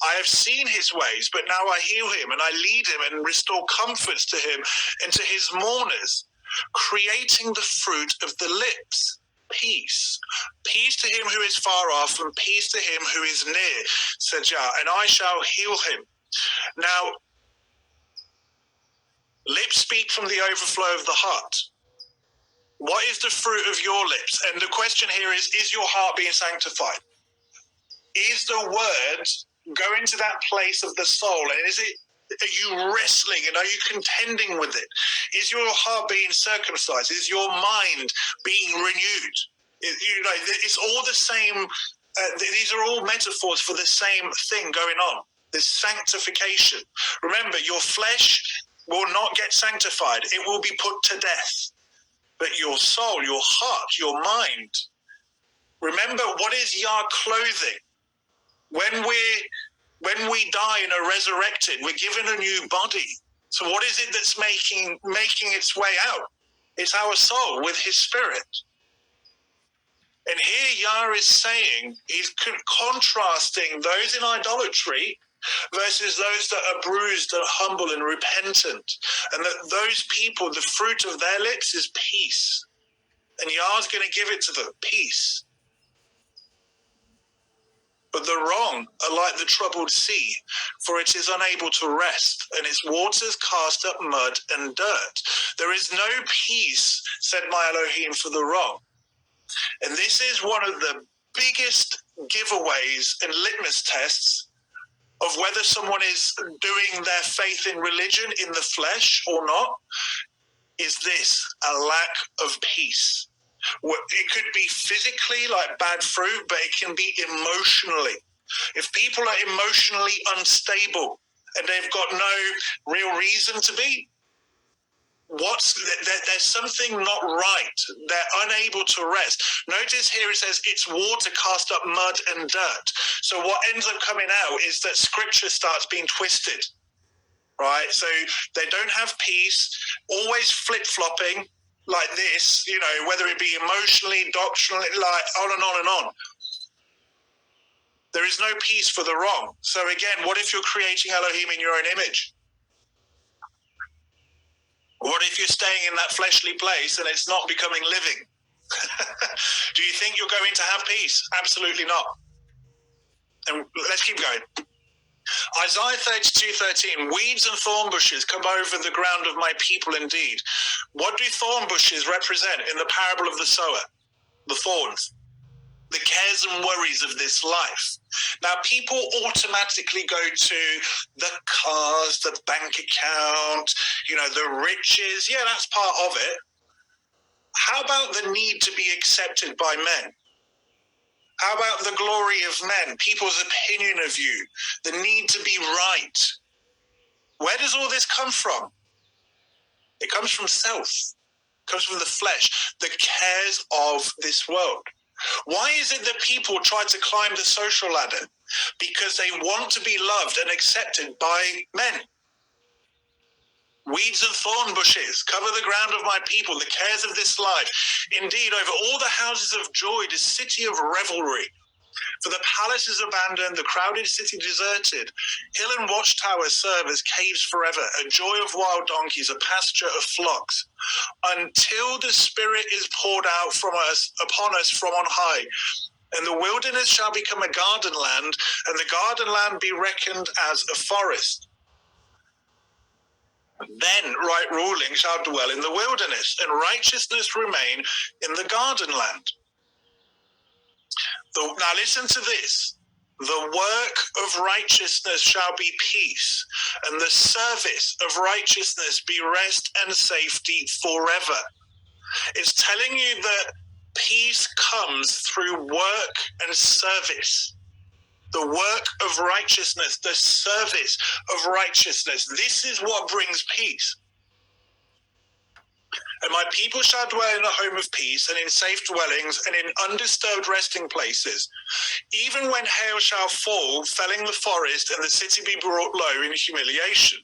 I have seen his ways, but now I heal him, and I lead him and restore comforts to him and to his mourners, creating the fruit of the lips. Peace. Peace to him who is far off, and peace to him who is near, said Jah, and I shall heal him. Now, lips speak from the overflow of the heart. What is the fruit of your lips? And the question here is your heart being sanctified? Is the word going to that place of the soul? And are you wrestling and are you contending with it? Is your heart being circumcised? Is your mind being renewed? It's all the same. These are all metaphors for the same thing going on, this sanctification. Remember, your flesh will not get sanctified. It will be put to death. But your soul, your heart, your mind. Remember, what is Yah clothing? When we die and are resurrected, we're given a new body. So what is it that's making its way out? It's our soul with his spirit. And here Yah is saying, he's contrasting those in idolatry versus those that are bruised and humble and repentant. And that those people, the fruit of their lips is peace. And Yah's going to give it to them, peace. But the wrong are like the troubled sea, for it is unable to rest, and its waters cast up mud and dirt. There is no peace, said my Elohim, for the wrong. And this is one of the biggest giveaways and litmus tests of whether someone is doing their faith in religion in the flesh or not, is this, a lack of peace. It could be physically, like bad fruit, but it can be emotionally. If people are emotionally unstable and they've got no real reason to be. There's something not right. They're unable to rest. Notice here it says it's water cast up mud and dirt. So what ends up coming out is that scripture starts being twisted, right? So they don't have peace, always flip-flopping like this, whether it be emotionally, doctrinally, like on and on and on. There is no peace for the wrong. So again, what if you're creating Elohim in your own image? What if you're staying in that fleshly place and it's not becoming living? Do you think you're going to have peace? Absolutely not. And let's keep going. Isaiah 32:13, weeds and thorn bushes come over the ground of my people indeed. What do thorn bushes represent in the parable of the sower? The thorns. The cares and worries of this life. Now, people automatically go to the cars, the bank account, the riches. Yeah, that's part of it. How about the need to be accepted by men? How about the glory of men, people's opinion of you, the need to be right? Where does all this come from? It comes from self. It comes from the flesh, the cares of this world. Why is it that people try to climb the social ladder? Because they want to be loved and accepted by men. Weeds and thorn bushes cover the ground of my people, the cares of this life. Indeed, over all the houses of joy, the city of revelry. For the palace is abandoned, the crowded city deserted. Hill and watchtower serve as caves forever, a joy of wild donkeys, a pasture of flocks. Until the Spirit is poured out upon us from on high. And the wilderness shall become a garden land, and the garden land be reckoned as a forest. Then right ruling shall dwell in the wilderness, and righteousness remain in the garden land. Now listen to this. The work of righteousness shall be peace, and the service of righteousness be rest and safety forever. It's telling you that peace comes through work and service. The work of righteousness, the service of righteousness. This is what brings peace. And my people shall dwell in a home of peace and in safe dwellings and in undisturbed resting places. Even when hail shall fall, felling the forest, and the city be brought low in humiliation.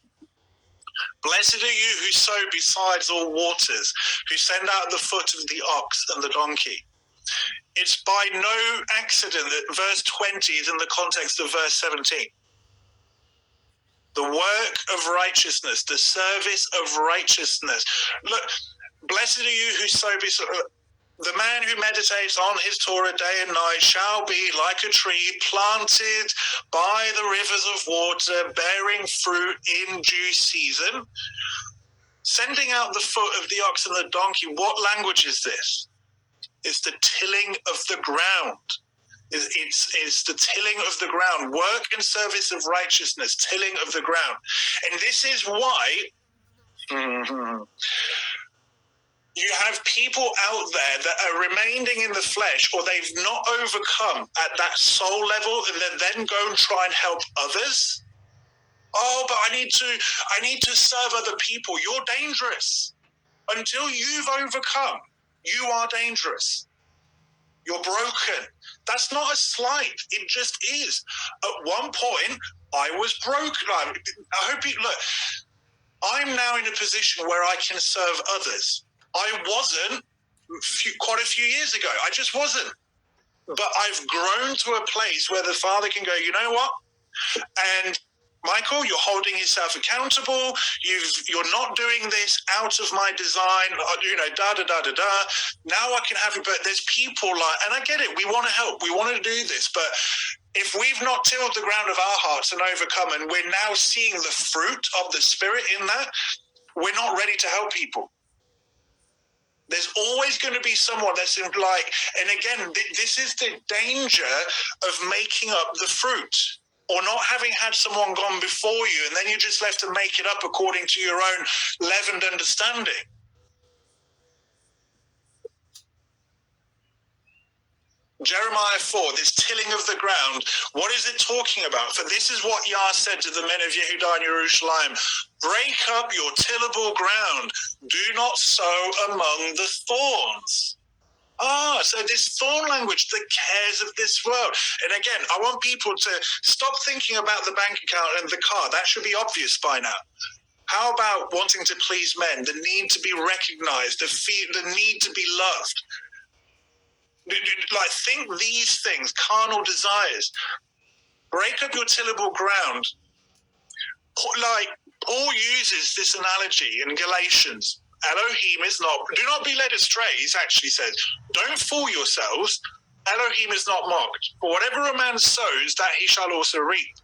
Blessed are you who sow besides all waters, who send out the foot of the ox and the donkey. It's by no accident that verse 20 is in the context of verse 17. The work of righteousness, the service of righteousness. Look, blessed are you who sow beside. The man who meditates on his Torah day and night shall be like a tree planted by the rivers of water, bearing fruit in due season. Sending out the foot of the ox and the donkey. What language is this? It's the tilling of the ground. It's the tilling of the ground. Work and service of righteousness, tilling of the ground. And this is why you have people out there that are remaining in the flesh, or they've not overcome at that soul level, and then go and try and help others. Oh, but I need to serve other people. You're dangerous. Until you've overcome, you are dangerous. You're broken. That's not a slight. It just is. At one point, I was broken. I hope you look. I'm now in a position where I can serve others. I wasn't quite a few years ago. I just wasn't. But I've grown to a place where the Father can go, you know what? And Michael, you're holding yourself accountable. You're not doing this out of my design, Now I can have it, but there's people and I get it. We want to help. We want to do this. But if we've not tilled the ground of our hearts and overcome, and we're now seeing the fruit of the Spirit in that, we're not ready to help people. There's always going to be someone that's and again, this is the danger of making up the fruit. Or not having had someone gone before you, and then you're just left to make it up according to your own leavened understanding. Jeremiah 4, this tilling of the ground, what is it talking about? For this is what Yah said to the men of Yehudah and Jerusalem: break up your tillable ground. Do not sow among the thorns. So this thorn language, the cares of this world. And again, I want people to stop thinking about the bank account and the car. That should be obvious by now. How about wanting to please men, the need to be recognized, the need to be loved? Like, think these things, carnal desires. Break up your tillable ground. Like, Paul uses this analogy in Galatians. Elohim is not, do not be led astray, he actually says. Don't fool yourselves. Elohim is not mocked. For whatever a man sows, that he shall also reap.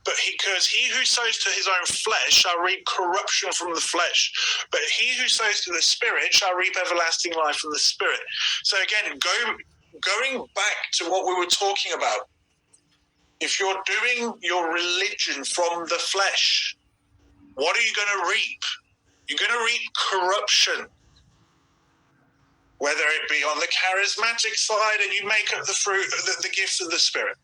But because he who sows to his own flesh shall reap corruption from the flesh. But he who sows to the Spirit shall reap everlasting life from the Spirit. So again, going back to what we were talking about, if you're doing your religion from the flesh, what are you going to reap? You're going to reap corruption. Whether it be on the charismatic side and you make up the fruit, the gifts of the Spirit,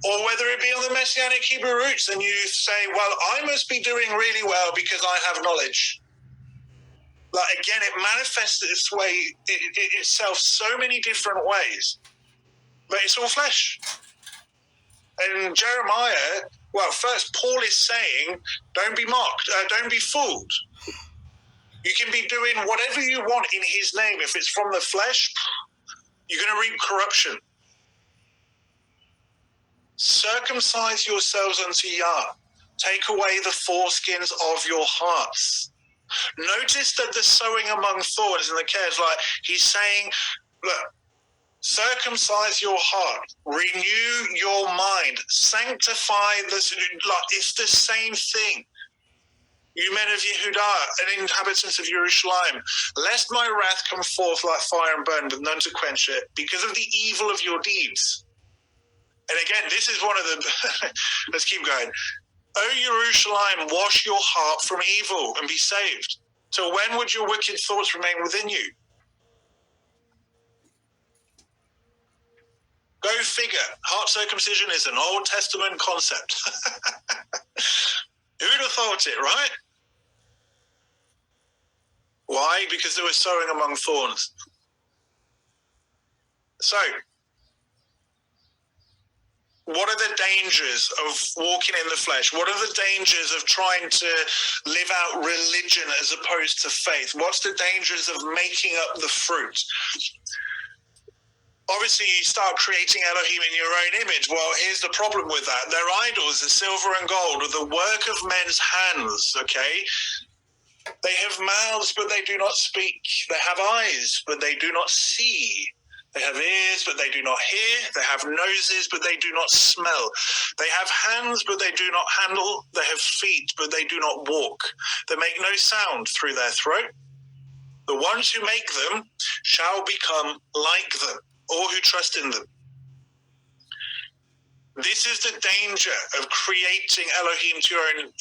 or whether it be on the Messianic Hebrew roots and you say, well, I must be doing really well because I have knowledge. Like, again, it manifests itself so many different ways, but it's all flesh. And Jeremiah, well, first, Paul is saying, don't be mocked, don't be fooled. You can be doing whatever you want in his name. If it's from the flesh, you're going to reap corruption. Circumcise yourselves unto Yah. Take away the foreskins of your hearts. Notice that the sowing among thorns and the cares, like he's saying, look, circumcise your heart, renew your mind, sanctify this. Like, it's the same thing. You men of Yehudah and inhabitants of Jerusalem, lest my wrath come forth like fire and burn, with none to quench it, because of the evil of your deeds. And again, this is one of the, let's keep going. O Jerusalem, wash your heart from evil and be saved. Till when would your wicked thoughts remain within you? Go figure. Heart circumcision is an Old Testament concept. Who'd have thought it, right? Why? Because they were sowing among thorns. So, what are the dangers of walking in the flesh? What are the dangers of trying to live out religion as opposed to faith? What's the dangers of making up the fruit? Obviously, you start creating Elohim in your own image. Well, here's the problem with that. Their idols, the silver and gold, are the work of men's hands, okay? They have mouths, but they do not speak. They have eyes, but they do not see. They have ears, but they do not hear. They have noses, but they do not smell. They have hands, but they do not handle. They have feet, but they do not walk. They make no sound through their throat. The ones who make them shall become like them, all who trust in them. This is the danger of creating Elohim to your own,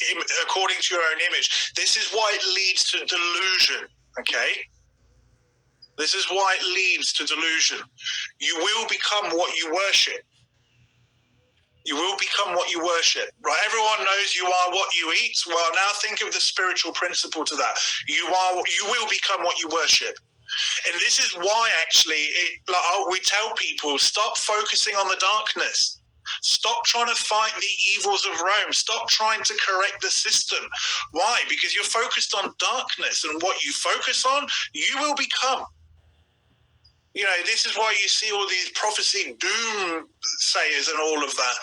according to your own image. This is why it leads to delusion, okay? This is why it leads to delusion. You will become what you worship. You will become what you worship, right? Everyone knows you are what you eat. Well, now think of the spiritual principle to that. You will become what you worship. And this is why, actually, we tell people, stop focusing on the darkness. Stop trying to fight the evils of Rome. Stop trying to correct the system. Why? Because you're focused on darkness, and what you focus on, you will become. You know, this is why you see all these prophecy doomsayers and all of that.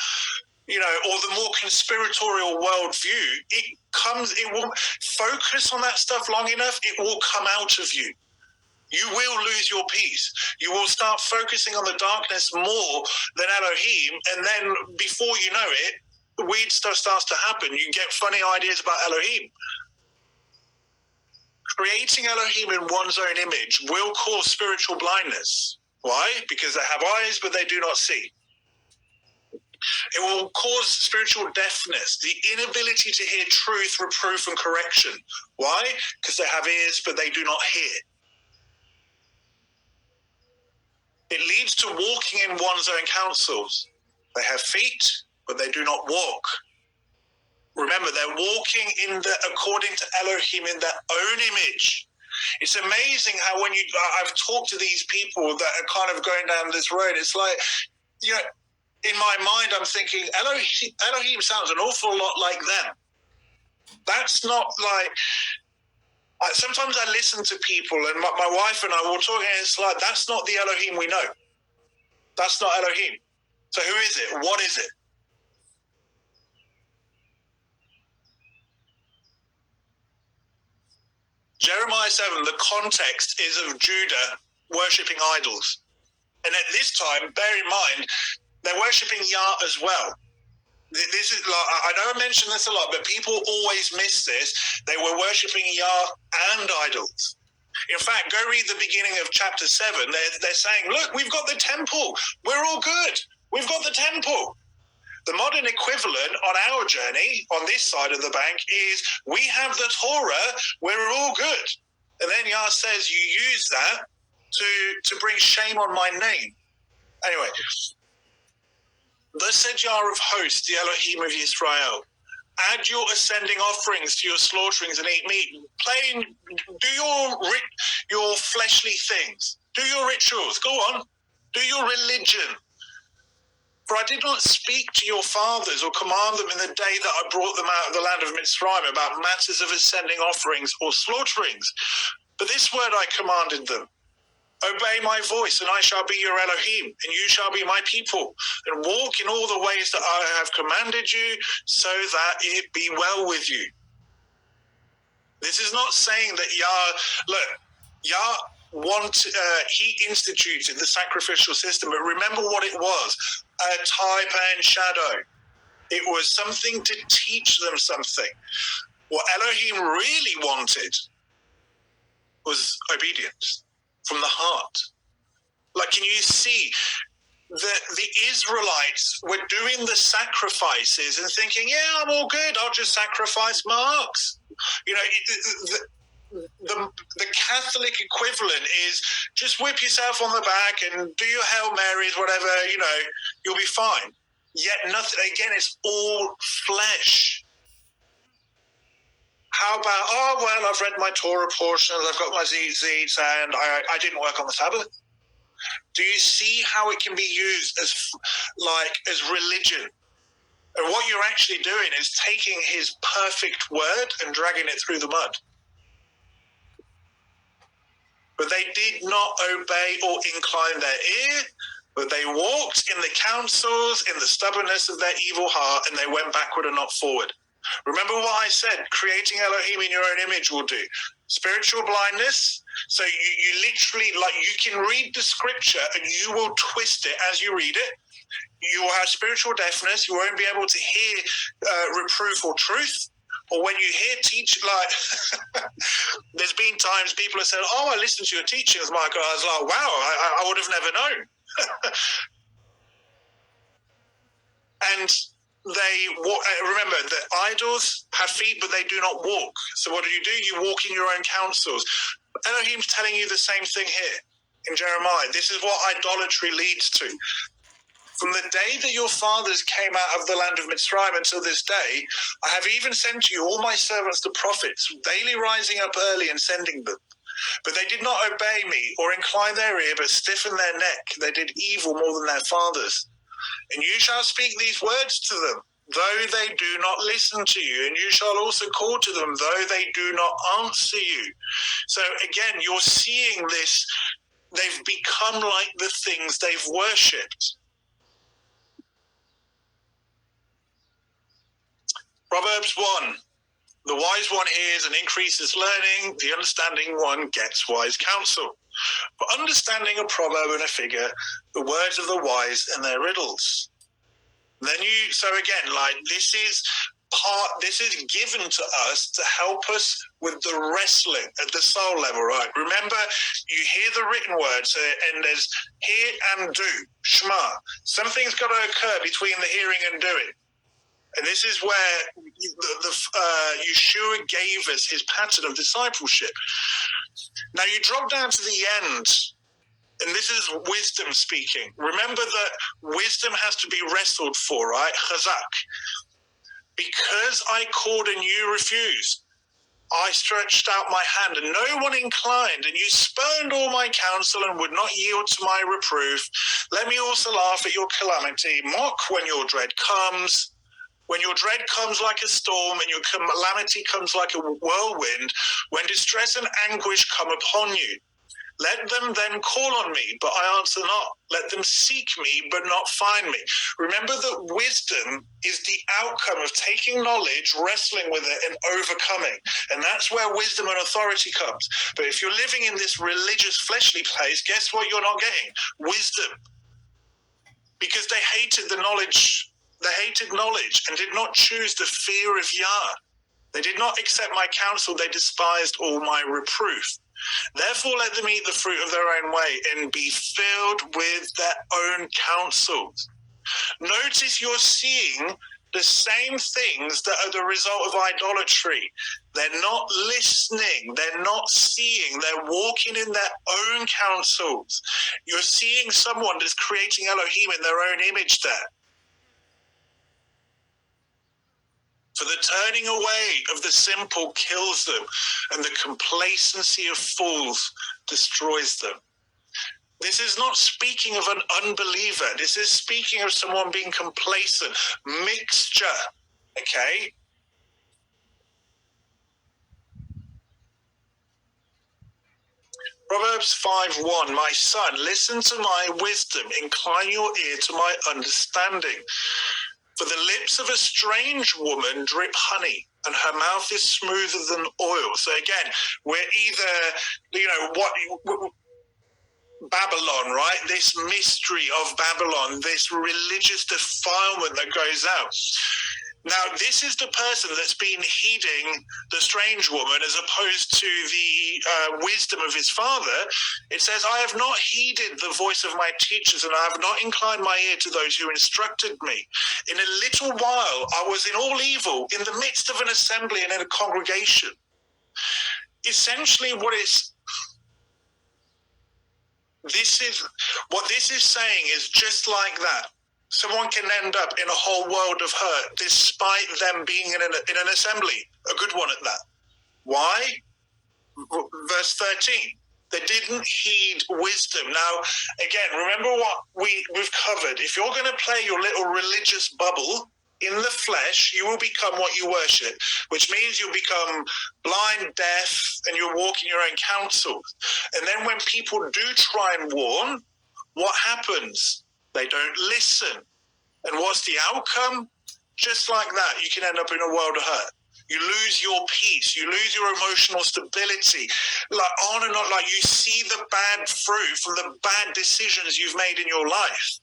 You know, or the more conspiratorial worldview, it will focus on that stuff long enough, it will come out of you. You will lose your peace. You will start focusing on the darkness more than Elohim, and then before you know it, the weird stuff starts to happen. You get funny ideas about Elohim. Creating Elohim in one's own image will cause spiritual blindness. Why? Because they have eyes, but they do not see. It will cause spiritual deafness, the inability to hear truth, reproof, and correction. Why? Because they have ears, but they do not hear. It leads to walking in one's own counsels. They have feet, but they do not walk. Remember, they're walking according to Elohim in their own image. It's amazing how I've talked to these people that are kind of going down this road. It's like, in my mind, I'm thinking Elohim sounds an awful lot like them. That's not like, sometimes I listen to people and my wife and I will talk, and it's like, that's not the Elohim we know. That's not Elohim. So who is it? What is it? Jeremiah 7, the context is of Judah worshipping idols. And at this time, bear in mind, they're worshipping Yah as well. This is like, I know I mentioned this a lot, but people always miss this. They were worshipping Yah and idols. In fact, go read the beginning of chapter 7. They're saying, look, we've got the temple. We're all good. We've got the temple. The modern equivalent on our journey, on this side of the bank, is we have the Torah, we're all good. And then Yah says, you use that to bring shame on my name. Anyway, thus said Yah of hosts, the Elohim of Israel, add your ascending offerings to your slaughterings and eat meat. Do your fleshly things. Do your rituals. Go on. Do your religion. For I did not speak to your fathers or command them in the day that I brought them out of the land of Mitzrayim about matters of ascending offerings or slaughterings. But this word I commanded them. Obey my voice, and I shall be your Elohim, and you shall be my people, and walk in all the ways that I have commanded you, so that it be well with you. This is not saying that he instituted the sacrificial system, but remember what it was, a type and shadow. It was something to teach them something. What Elohim really wanted was obedience from the heart. Like, can you see that the Israelites were doing the sacrifices and thinking, yeah, I'm all good, I'll just sacrifice my ox. The Catholic equivalent is just whip yourself on the back and do your Hail Marys, whatever, you'll be fine. Yet nothing, again, it's all flesh. How about, I've read my Torah portions, I've got my tzitzits, and I didn't work on the Sabbath. Do you see how it can be used as religion? And what you're actually doing is taking his perfect word and dragging it through the mud. But they did not obey or incline their ear, but they walked in the counsels, in the stubbornness of their evil heart, and they went backward and not forward. Remember what I said, creating Elohim in your own image will do. Spiritual blindness, so you literally, you can read the scripture and you will twist it as you read it. You will have spiritual deafness, you won't be able to hear reproof or truth. Or when you hear there's been times people have said, I listened to your teachings, Michael. I was like, wow, I would have never known. And remember that idols have feet, but they do not walk. So what do? You walk in your own counsels. Elohim's telling you the same thing here in Jeremiah. This is what idolatry leads to. From the day that your fathers came out of the land of Mitzrayim until this day, I have even sent to you all my servants the prophets, daily rising up early and sending them. But they did not obey me or incline their ear, but stiffened their neck. They did evil more than their fathers. And you shall speak these words to them, though they do not listen to you. And you shall also call to them, though they do not answer you. So again, you're seeing this. They've become like the things they've worshipped. Proverbs 1. The wise one hears and increases learning. The understanding one gets wise counsel. For understanding a proverb and a figure, the words of the wise and their riddles. So again, this is given to us to help us with the wrestling at the soul level, right? Remember, you hear the written words, and there's hear and do, shema. Something's got to occur between the hearing and doing. And this is where Yeshua gave us his pattern of discipleship. Now you drop down to the end, And this is wisdom speaking. Remember that wisdom has to be wrestled for, right? Chazak. Because I called and you refused, I stretched out my hand and no one inclined, and you spurned all my counsel and would not yield to my reproof. Let me also laugh at your calamity, mock when your dread comes. When your dread comes like a storm and your calamity comes like a whirlwind, when distress and anguish come upon you. Let them then call on me, but I answer not. Let them seek me, but not find me. Remember that wisdom is the outcome of taking knowledge, wrestling with it, and overcoming. And that's where wisdom and authority comes. But if you're living in this religious, fleshly place, guess what you're not getting? Wisdom. Because they hated the knowledge. They hated knowledge and did not choose the fear of Yah. They did not accept my counsel. They despised all my reproof. Therefore, let them eat the fruit of their own way and be filled with their own counsels. Notice you're seeing the same things that are the result of idolatry. They're not listening. They're not seeing. They're walking in their own counsels. You're seeing someone that's creating Elohim in their own image there. For the turning away of the simple kills them, and the complacency of fools destroys them. This is not speaking of an unbeliever. This is speaking of someone being complacent. Mixture, okay? Proverbs 5:1, my son, listen to my wisdom, incline your ear to my understanding. For the lips of a strange woman drip honey, and her mouth is smoother than oil. So again, we're either, Babylon, right? This mystery of Babylon, this religious defilement that goes out. Now, this is the person that's been heeding the strange woman as opposed to the wisdom of his father. It says, I have not heeded the voice of my teachers, and I have not inclined my ear to those who instructed me. In a little while, I was in all evil, in the midst of an assembly and in a congregation. Essentially, what this is saying is just like that. Someone can end up in a whole world of hurt despite them being in an assembly, a good one at that. Why? Verse 13. They didn't heed wisdom. Now, again, remember what we've covered. If you're going to play your little religious bubble in the flesh, you will become what you worship, which means you'll become blind, deaf, and you'll walk in your own counsel. And then when people do try and warn, what happens? They don't listen. And what's the outcome? Just like that, you can end up in a world of hurt. You lose your peace. You lose your emotional stability. Like on and on, like you see the bad fruit from the bad decisions you've made in your life.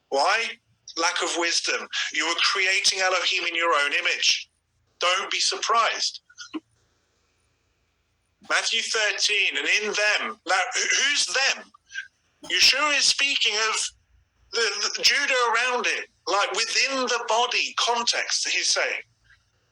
Why? Lack of wisdom. You were creating Elohim in your own image. Don't be surprised. Matthew 13, and in them. Now, who's them? Yeshua is speaking of the Judah around him, like within the body context, he's saying.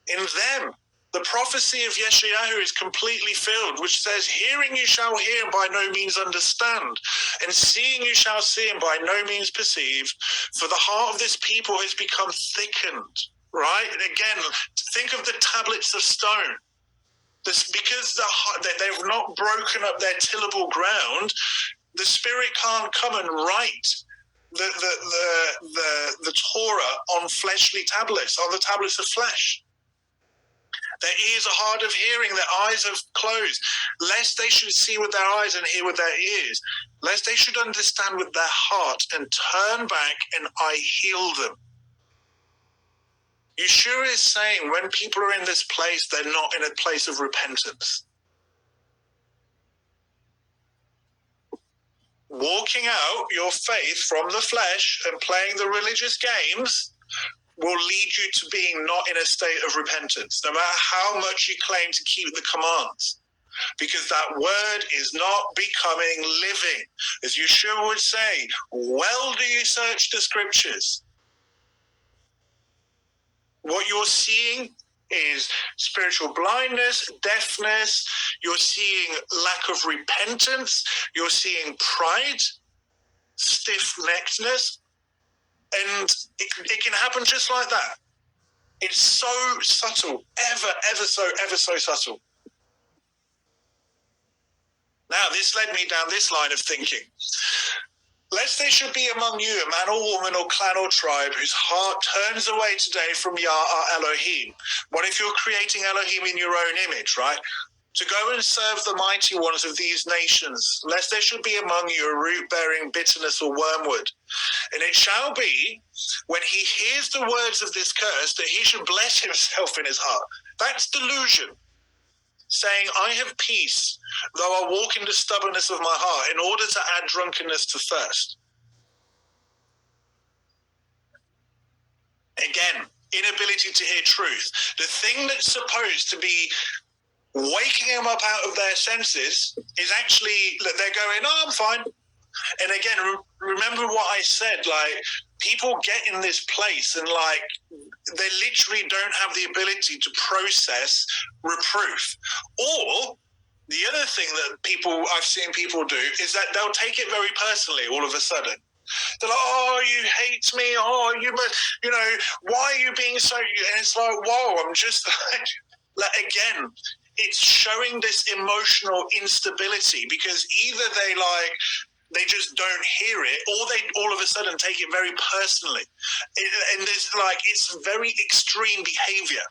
In them, the prophecy of Yeshayahu is completely filled, which says, hearing you shall hear and by no means understand, and seeing you shall see and by no means perceive, for the heart of this people has become thickened, right? And again, think of the tablets of stone. Because they've not broken up their tillable ground, the Spirit can't come and write the Torah on fleshly tablets, on the tablets of flesh. Their ears are hard of hearing, their eyes are closed, lest they should see with their eyes and hear with their ears, lest they should understand with their heart and turn back and I heal them. Yeshua is saying when people are in this place, they're not in a place of repentance. Walking out your faith from the flesh and playing the religious games will lead you to being not in a state of repentance, no matter how much you claim to keep the commands, because that word is not becoming living. As Yeshua would say, well do you search the scriptures. What you're seeing is spiritual blindness, deafness. You're seeing lack of repentance. You're seeing pride, stiff-neckedness. And it can happen just like that. It's so subtle, ever so subtle. Now, this led me down this line of thinking. Lest there should be among you a man or woman or clan or tribe whose heart turns away today from Yah our Elohim. What if you're creating Elohim in your own image, right? To go and serve the mighty ones of these nations, lest there should be among you a root bearing bitterness or wormwood. And it shall be, when he hears the words of this curse, that he should bless himself in his heart. That's delusion. Saying, I have peace, though I walk in the stubbornness of my heart, in order to add drunkenness to thirst. Again, inability to hear truth. The thing that's supposed to be waking them up out of their senses is actually that they're going, oh, I'm fine. And again, remember what I said, like, people get in this place and, like, they literally don't have the ability to process reproof. Or the other thing that I've seen people do is that they'll take it very personally all of a sudden. They're like, oh, you hate me. Oh, why are you being so... And it's like, whoa, I'm just like again, it's showing this emotional instability because either they just don't hear it, or they all of a sudden take it very personally. And there's it's very extreme behavior.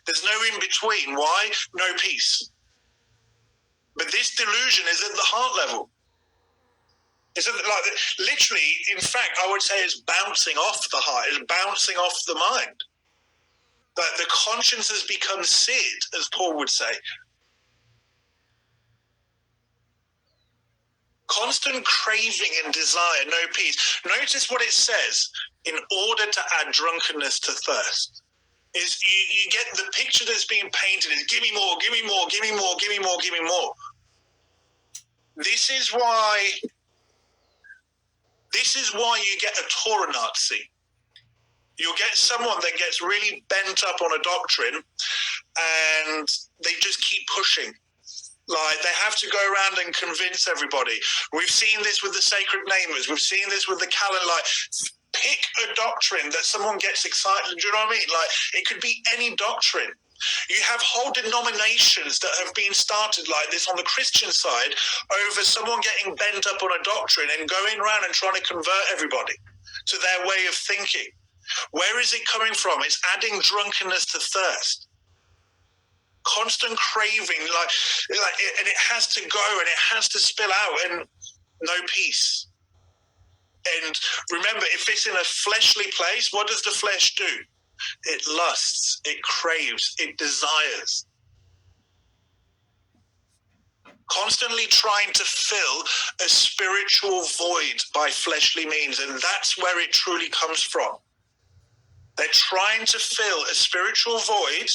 There's no in between. Why? No peace. But this delusion is at the heart level. It's literally, in fact, I would say it's bouncing off the heart. It's bouncing off the mind. But the conscience has become seared, as Paul would say. Constant craving and desire, no peace. Notice what it says, in order to add drunkenness to thirst. Is you get the picture that's being painted is give me more, give me more, give me more, give me more, give me more. This is why you get a Torah Nazi. You'll get someone that gets really bent up on a doctrine and they just keep pushing. Like, they have to go around and convince everybody. We've seen this with the sacred namers. We've seen this with the calendar. Like, pick a doctrine that someone gets excited. Do you know what I mean? Like, it could be any doctrine. You have whole denominations that have been started like this on the Christian side over someone getting bent up on a doctrine and going around and trying to convert everybody to their way of thinking. Where is it coming from? It's adding drunkenness to thirst. Constant craving, and it has to go and it has to spill out, and no peace. And remember, if it's in a fleshly place, what does the flesh do? It lusts, it craves, it desires. Constantly trying to fill a spiritual void by fleshly means, and that's where it truly comes from. They're trying to fill a spiritual void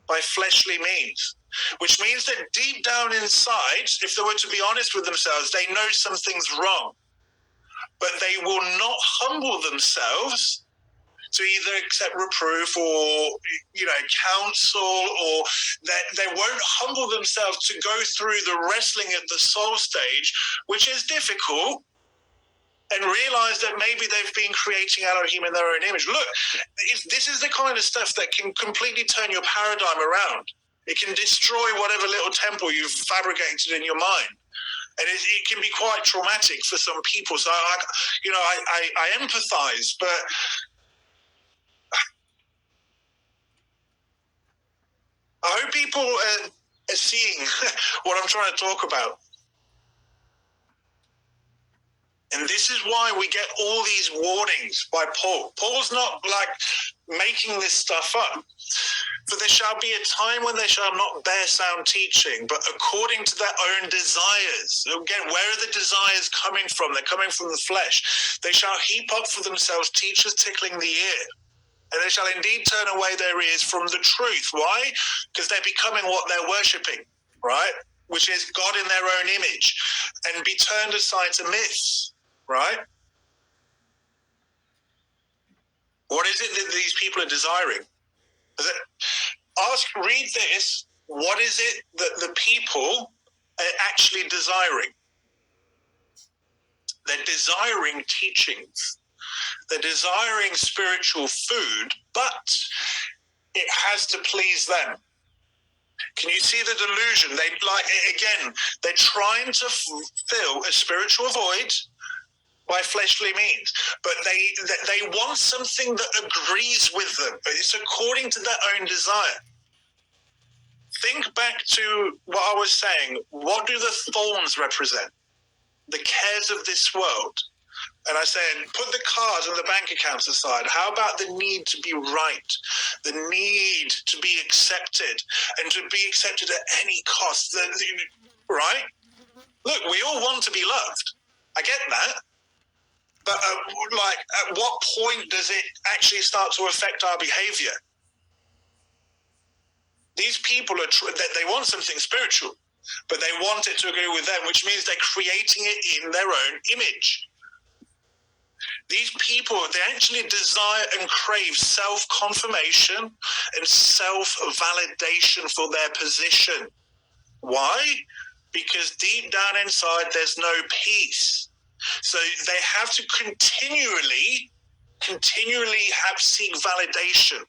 by fleshly means, which means that deep down inside, if they were to be honest with themselves, they know something's wrong, but they will not humble themselves to either accept reproof or, counsel, or they won't humble themselves to go through the wrestling at the soul stage, which is difficult, and realize that maybe they've been creating Elohim in their own image. Look, this is the kind of stuff that can completely turn your paradigm around. It can destroy whatever little temple you've fabricated in your mind. And it can be quite traumatic for some people. So, I empathize, but I hope people are seeing what I'm trying to talk about. And this is why we get all these warnings by Paul. Paul's not making this stuff up. For there shall be a time when they shall not bear sound teaching, but according to their own desires. Again, where are the desires coming from? They're coming from the flesh. They shall heap up for themselves teachers tickling the ear. And they shall indeed turn away their ears from the truth. Why? Because they're becoming what they're worshipping, right? Which is God in their own image. And be turned aside to myths, right? What is it that these people are desiring? read this. What is it that the people are actually desiring? They're desiring teachings. They're desiring spiritual food, but it has to please them. Can you see the delusion? They're trying to fill a spiritual void by fleshly means, but they want something that agrees with them. It's according to their own desire. Think back to what I was saying. What do the thorns represent? The cares of this world. And I said, put the cars and the bank accounts aside. How about the need to be right? The need to be accepted, and to be accepted at any cost. Right? Look, we all want to be loved. I get that. But at what point does it actually start to affect our behavior? These people they want something spiritual, but they want it to agree with them, which means they're creating it in their own image. These people, they actually desire and crave self-confirmation and self-validation for their position. Why? Because deep down inside, there's no peace. So they have to continually seek validation.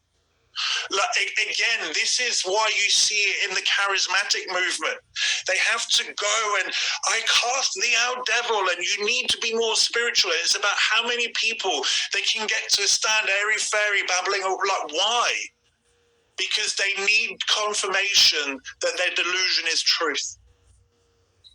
Again, this is why you see it in the charismatic movement. They have to go and, I cast thee out, devil, and you need to be more spiritual. It's about how many people they can get to stand airy-fairy babbling. Why? Because they need confirmation that their delusion is truth.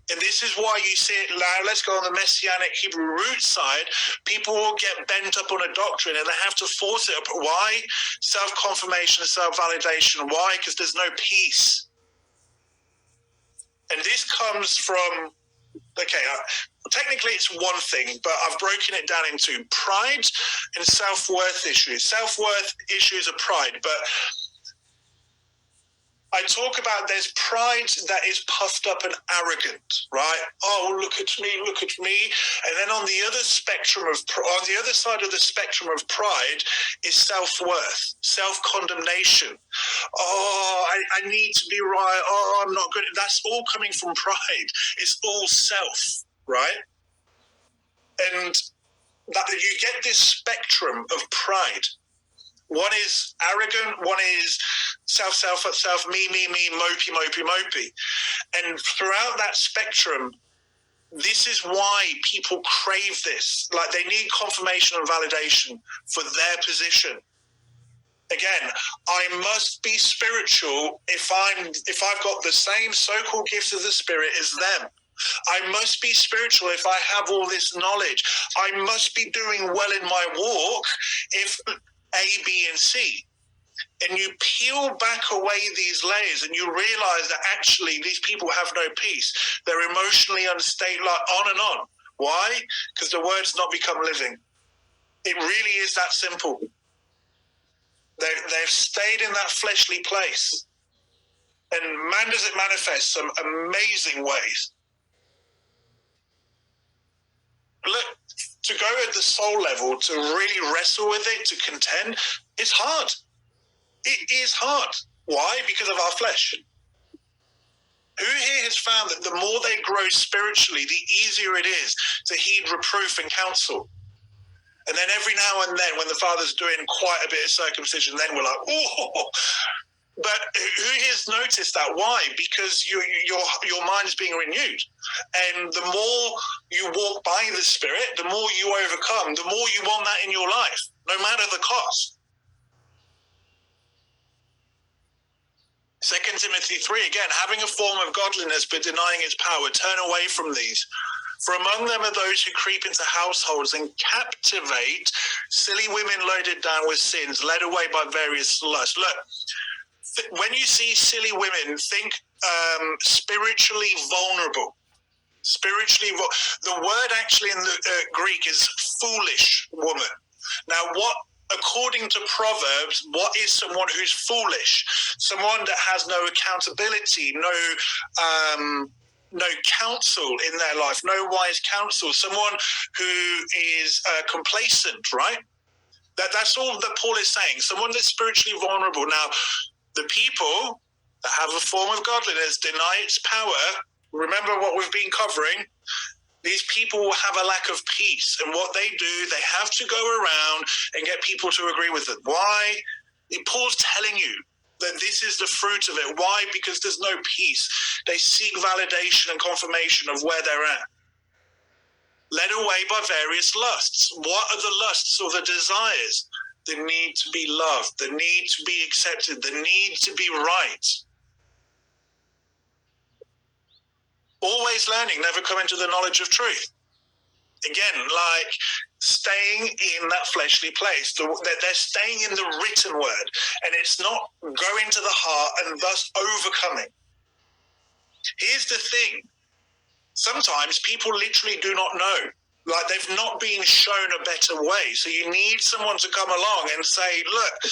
And this is why you see it now. Let's go on the Messianic Hebrew root side. People will get bent up on a doctrine and they have to force it up. Why? Self-confirmation, self-validation. Why? Because there's no peace. And this comes from, technically it's one thing, but I've broken it down into pride and self-worth issues. Self-worth issues are pride, but I talk about there's pride that is puffed up and arrogant, right? Oh, look at me. And then on the other side of the spectrum of pride is self-worth, self-condemnation. Oh, I need to be right. Oh, I'm not good. That's all coming from pride. It's all self, right? And that you get this spectrum of pride. One is arrogant, one is self, me, mopey. And throughout that spectrum, this is why people crave this. Like, they need confirmation and validation for their position. Again, I must be spiritual if I've got the same so-called gifts of the Spirit as them. I must be spiritual if I have all this knowledge. I must be doing well in my walk if A, B, and C. And you peel back away these layers and you realize that actually these people have no peace. They're emotionally unstable, on and on. Why? Because the word's not become living. It really is that simple. They've stayed in that fleshly place. And man, does it manifest some amazing ways. Look, to go at the soul level, to really wrestle with it, to contend, it's hard. It is hard. Why? Because of our flesh. Who here has found that the more they grow spiritually, the easier it is to heed reproof and counsel? And then every now and then, when the Father's doing quite a bit of circumcision, then we're like, oh. But who has noticed that? Why? Because your mind is being renewed. And the more you walk by the Spirit, the more you overcome, the more you want that in your life, no matter the cost. 2 Timothy 3, again, having a form of godliness but denying its power, turn away from these. For among them are those who creep into households and captivate silly women loaded down with sins, led away by various lusts. Look, when you see silly women, think spiritually vulnerable. The word actually in the Greek is foolish woman. Now, according to Proverbs, what is someone who's foolish? Someone that has no accountability, no counsel in their life, no wise counsel. Someone who is complacent, right? That's all that Paul is saying. Someone that's spiritually vulnerable. Now, The people that have a form of godliness deny its power. Remember what we've been covering. These people will have a lack of peace. And what they do, they have to go around and get people to agree with them. Why? Paul's telling you that this is the fruit of it. Why? Because there's no peace. They seek validation and confirmation of where they're at. Led away by various lusts. What are the lusts or the desires? The need to be loved, the need to be accepted, the need to be right. Always learning, never coming to the knowledge of truth. Again, like staying in that fleshly place. They're staying in the written word, and it's not going to the heart and thus overcoming. Here's the thing. Sometimes people literally do not know. Like they've not been shown a better way. So you need someone to come along and say, look,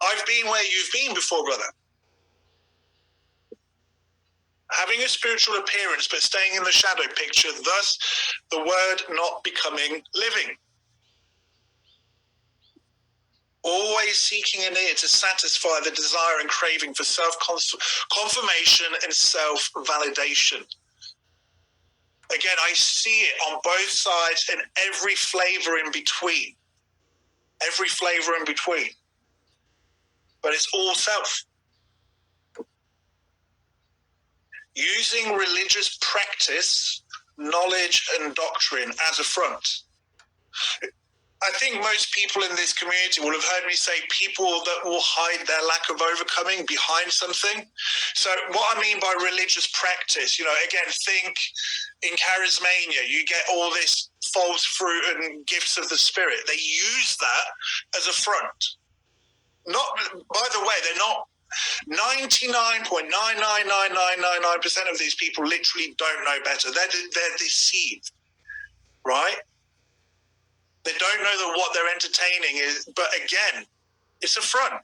I've been where you've been before, brother. Having a spiritual appearance but staying in the shadow picture, thus the word not becoming living. Always seeking an ear to satisfy the desire and craving for self-confirmation and self-validation. Again, I see it on both sides and every flavor in between. Every flavor in between. But it's all self. Using religious practice, knowledge, and doctrine as a front. I think most people in this community will have heard me say people that will hide their lack of overcoming behind something. So what I mean by religious practice, again, think in Charismania, you get all this false fruit and gifts of the Spirit. They use that as a front. Not, by the way, they're not 99.99999% of these people literally don't know better. They're deceived, right? They don't know that what they're entertaining is, but again, it's a front.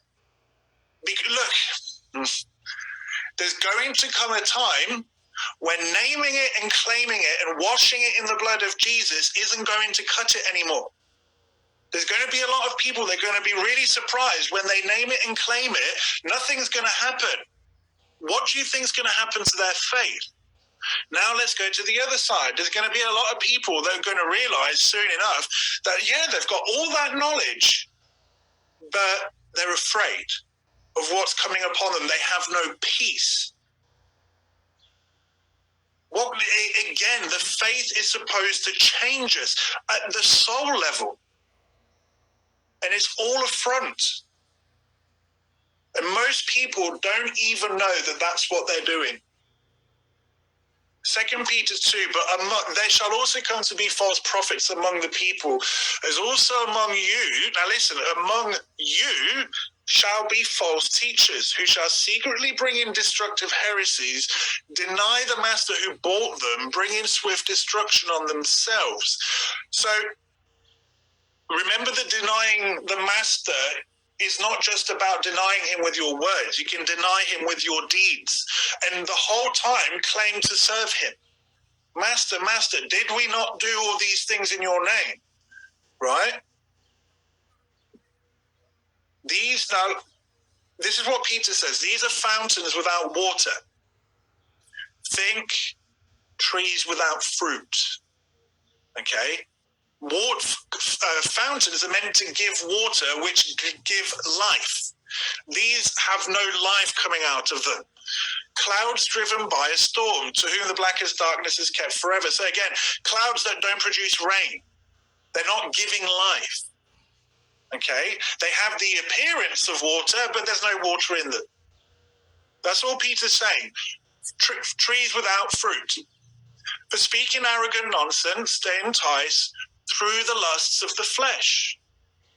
Look, there's going to come a time when naming it and claiming it and washing it in the blood of Jesus isn't going to cut it anymore. There's going to be a lot of people that are going to be really surprised when they name it and claim it. Nothing's going to happen. What do you think is going to happen to their faith? Now let's go to the other side. There's going to be a lot of people that are going to realize soon enough that, they've got all that knowledge, but they're afraid of what's coming upon them. They have no peace. Again, the faith is supposed to change us at the soul level. And it's all a front. And most people don't even know that that's what they're doing. 2 Peter 2, but there shall also come to be false prophets among the people, as also among you. Now listen, among you shall be false teachers, who shall secretly bring in destructive heresies, deny the master who bought them, bring in swift destruction on themselves. So remember that denying the master is not just about denying him with your words. You can deny him with your deeds. And the whole time claim to serve him. Master, master, did we not do all these things in your name? Right? This is what Peter says. These are fountains without water. Think trees without fruit. Okay? Fountains are meant to give water which give life. These have no life coming out of them. Clouds driven by a storm, to whom the blackest darkness is kept forever. So again, clouds that don't produce rain. They're not giving life. Okay? They have the appearance of water, but there's no water in them. That's all Peter's saying. Trees without fruit. For speaking arrogant nonsense, they entice through the lusts of the flesh.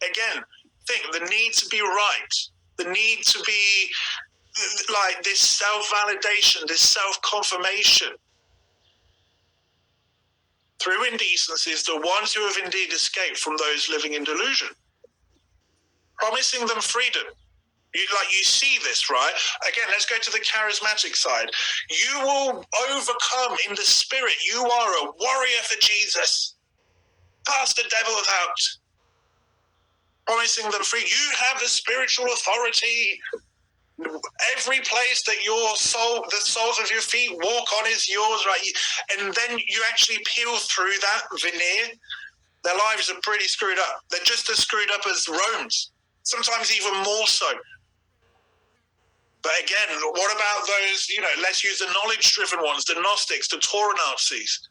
Again, think the need to be right, the need to be like this self-validation, this self-confirmation. Through indecencies, the ones who have indeed escaped from those living in delusion, promising them freedom. You see this, right? Again, let's go to the charismatic side. You will overcome in the spirit. You are a warrior for Jesus. Cast the devil out. Promising them free. You have the spiritual authority. Every place that the soles of your feet walk on is yours, right? And then you actually peel through that veneer. Their lives are pretty screwed up. They're just as screwed up as Rome's, sometimes even more so. But again, what about those, let's use the knowledge-driven ones, the Gnostics, the Torah Nazis.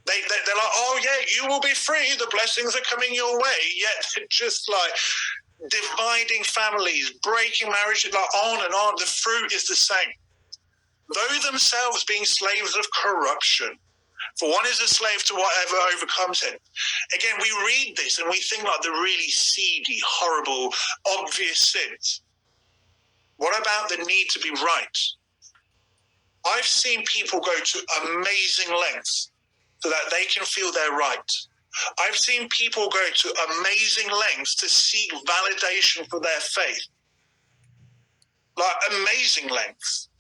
They're like, oh yeah, you will be free, the blessings are coming your way, yet they're just like dividing families, breaking marriages, like on and on. The fruit is the same. Though themselves being slaves of corruption, for one is a slave to whatever overcomes him. Again, we read this and we think like the really seedy, horrible, obvious sins. What about the need to be right? I've seen people go to amazing lengths so that they can feel they're right. I've seen people go to amazing lengths to seek validation for their faith. Like amazing lengths.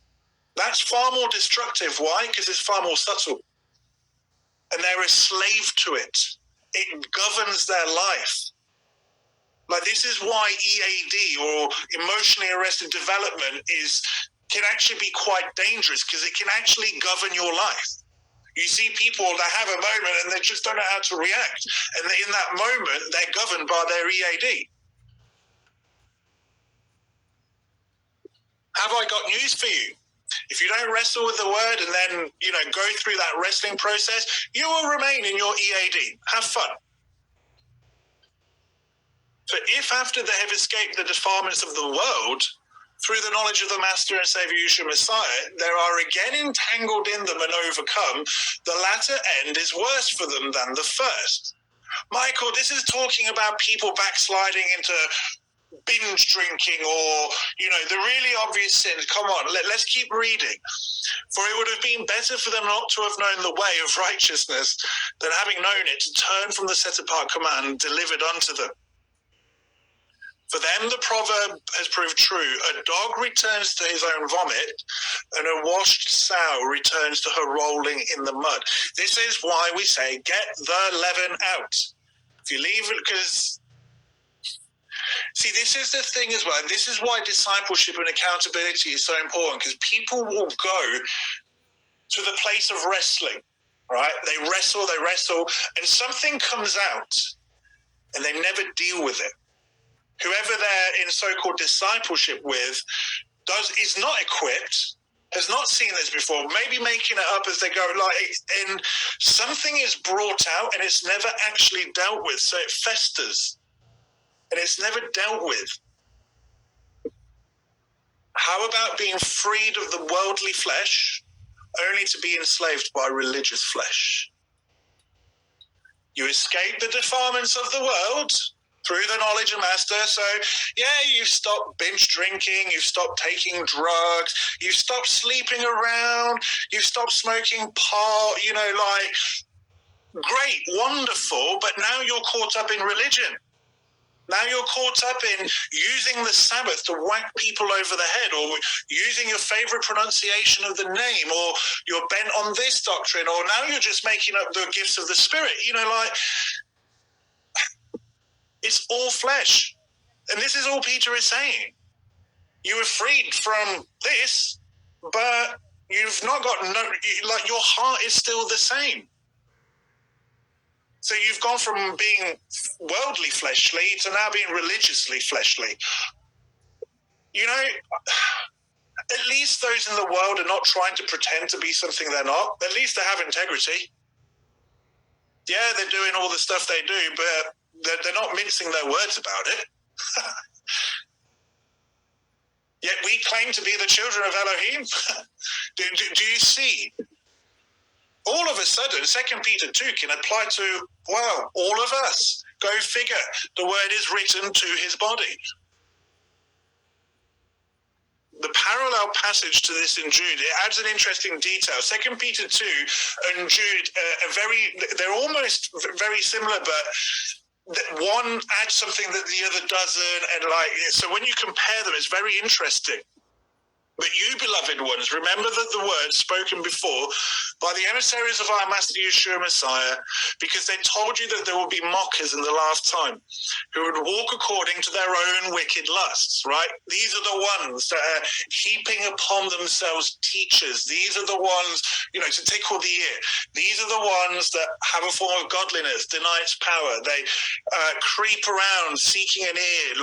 That's far more destructive. Why? Because it's far more subtle. And they're a slave to it. It governs their life. Like this is why EAD or emotionally arrested development can actually be quite dangerous, because it can actually govern your life. You see people that have a moment and they just don't know how to react. And in that moment, they're governed by their EAD. Have I got news for you? If you don't wrestle with the word and then, go through that wrestling process, you will remain in your EAD. Have fun. But if after they have escaped the defilements of the world, through the knowledge of the Master and Saviour Yeshua Messiah, there are again entangled in them and overcome, the latter end is worse for them than the first. Michael, this is talking about people backsliding into binge drinking or, the really obvious sins. Come on, let's keep reading. For it would have been better for them not to have known the way of righteousness than having known it to turn from the set-apart command delivered unto them. For them, the proverb has proved true. A dog returns to his own vomit, and a washed sow returns to her rolling in the mud. This is why we say, get the leaven out. If you leave it, because, see, this is the thing as well. And this is why discipleship and accountability is so important, because people will go to the place of wrestling, right? They wrestle, and something comes out, and they never deal with it. Whoever they're in so-called discipleship with is not equipped, has not seen this before, maybe making it up as they go, and something is brought out and it's never actually dealt with, so it festers, and it's never dealt with. How about being freed of the worldly flesh, only to be enslaved by religious flesh? You escape the defilements of the world through the knowledge of Master. So, yeah, you've stopped binge drinking, you've stopped taking drugs, you've stopped sleeping around, you've stopped smoking pot, great, wonderful, but now you're caught up in religion. Now you're caught up in using the Sabbath to whack people over the head, or using your favorite pronunciation of the name, or you're bent on this doctrine, or now you're just making up the gifts of the Spirit, it's all flesh. And this is all Peter is saying. You were freed from this, but you've not got your heart is still the same. So you've gone from being worldly fleshly to now being religiously fleshly. At least those in the world are not trying to pretend to be something they're not. At least they have integrity. Yeah, they're doing all the stuff they do, but they're not mincing their words about it. Yet we claim to be the children of Elohim. Do you see? All of a sudden, 2 Peter 2 can apply to, all of us. Go figure. The word is written to his body. The parallel passage to this in Jude, it adds an interesting detail. 2 Peter 2 and Jude they're almost very similar, but one adds something that the other doesn't, and so when you compare them, it's very interesting. But you, beloved ones, remember that the words spoken before by the emissaries of our Master Yeshua Messiah, because they told you that there will be mockers in the last time who would walk according to their own wicked lusts, right? These are the ones that are heaping upon themselves teachers. These are the ones, to tickle the ear. These are the ones that have a form of godliness, deny its power. They creep around seeking an ear,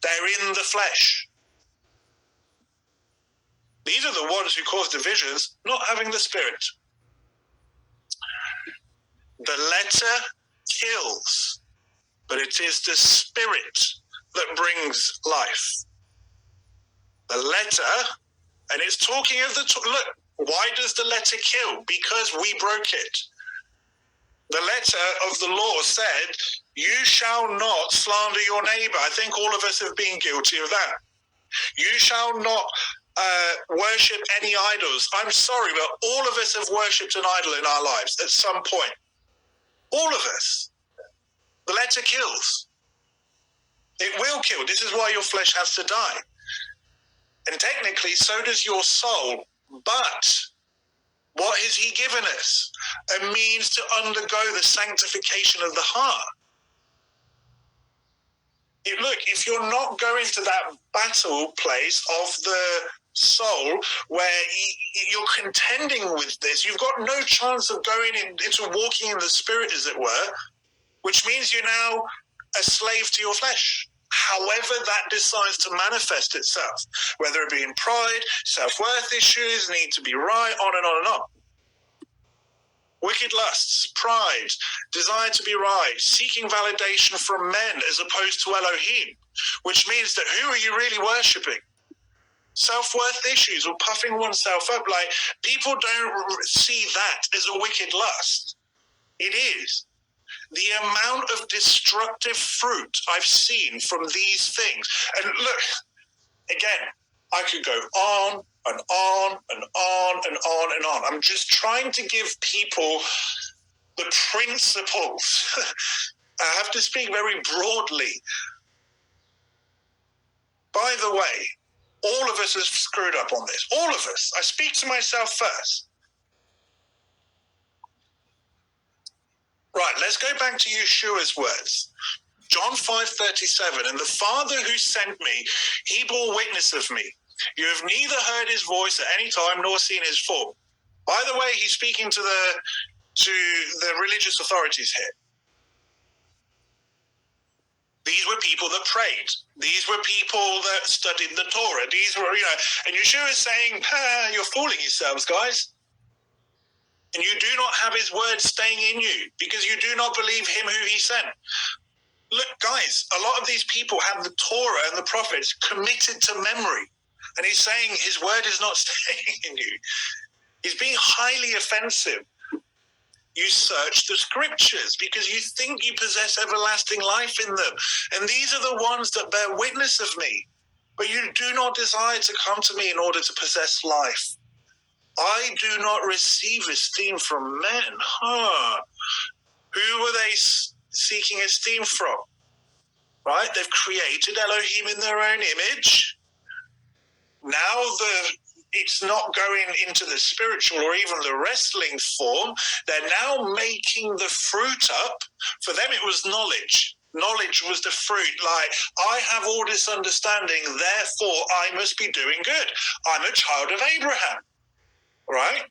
they're in the flesh. These are the ones who cause divisions, not having the Spirit. The letter kills, but it is the Spirit that brings life. The letter, and it's talking of look, why does the letter kill? Because we broke it. The letter of the law said, you shall not slander your neighbor. I think all of us have been guilty of that. You shall not worship any idols. I'm sorry, but all of us have worshipped an idol in our lives at some point. All of us. The letter kills. It will kill. This is why your flesh has to die. And technically, so does your soul. But what has he given us? A means to undergo the sanctification of the heart. Look, if you're not going to that battle place of the soul where you're contending with this, you've got no chance of going into walking in the Spirit, as it were, which means you're now a slave to your flesh. However that decides to manifest itself, whether it be in pride, self-worth issues, need to be right, on and on and on. Wicked lusts, pride, desire to be right, seeking validation from men as opposed to Elohim, which means that who are you really worshipping? Self-worth issues or puffing oneself up. Like, people don't see that as a wicked lust. It is. The amount of destructive fruit I've seen from these things. And look, again, I could go on and on and on and on and on. I'm just trying to give people the principles. I have to speak very broadly. By the way, all of us have screwed up on this. All of us. I speak to myself first. Right, let's go back to Yeshua's words. John 5:37, and the Father who sent me, he bore witness of me. You have neither heard his voice at any time nor seen his form. By the way, he's speaking to the religious authorities here. These were people that prayed. These were people that studied the Torah. These were, and Yeshua is saying, you're fooling yourselves, guys. And you do not have his word staying in you because you do not believe him who he sent. Look, guys, a lot of these people have the Torah and the prophets committed to memory. And he's saying his word is not staying in you. He's being highly offensive. You search the scriptures because you think you possess everlasting life in them. And these are the ones that bear witness of me. But you do not desire to come to me in order to possess life. I do not receive esteem from men. Who were they seeking esteem from? Right? They've created Elohim in their own image. Now it's not going into the spiritual or even the wrestling form. They're now making the fruit up. For them, it was knowledge. Knowledge was the fruit. Like, I have all this understanding, therefore I must be doing good. I'm a child of Abraham. Right?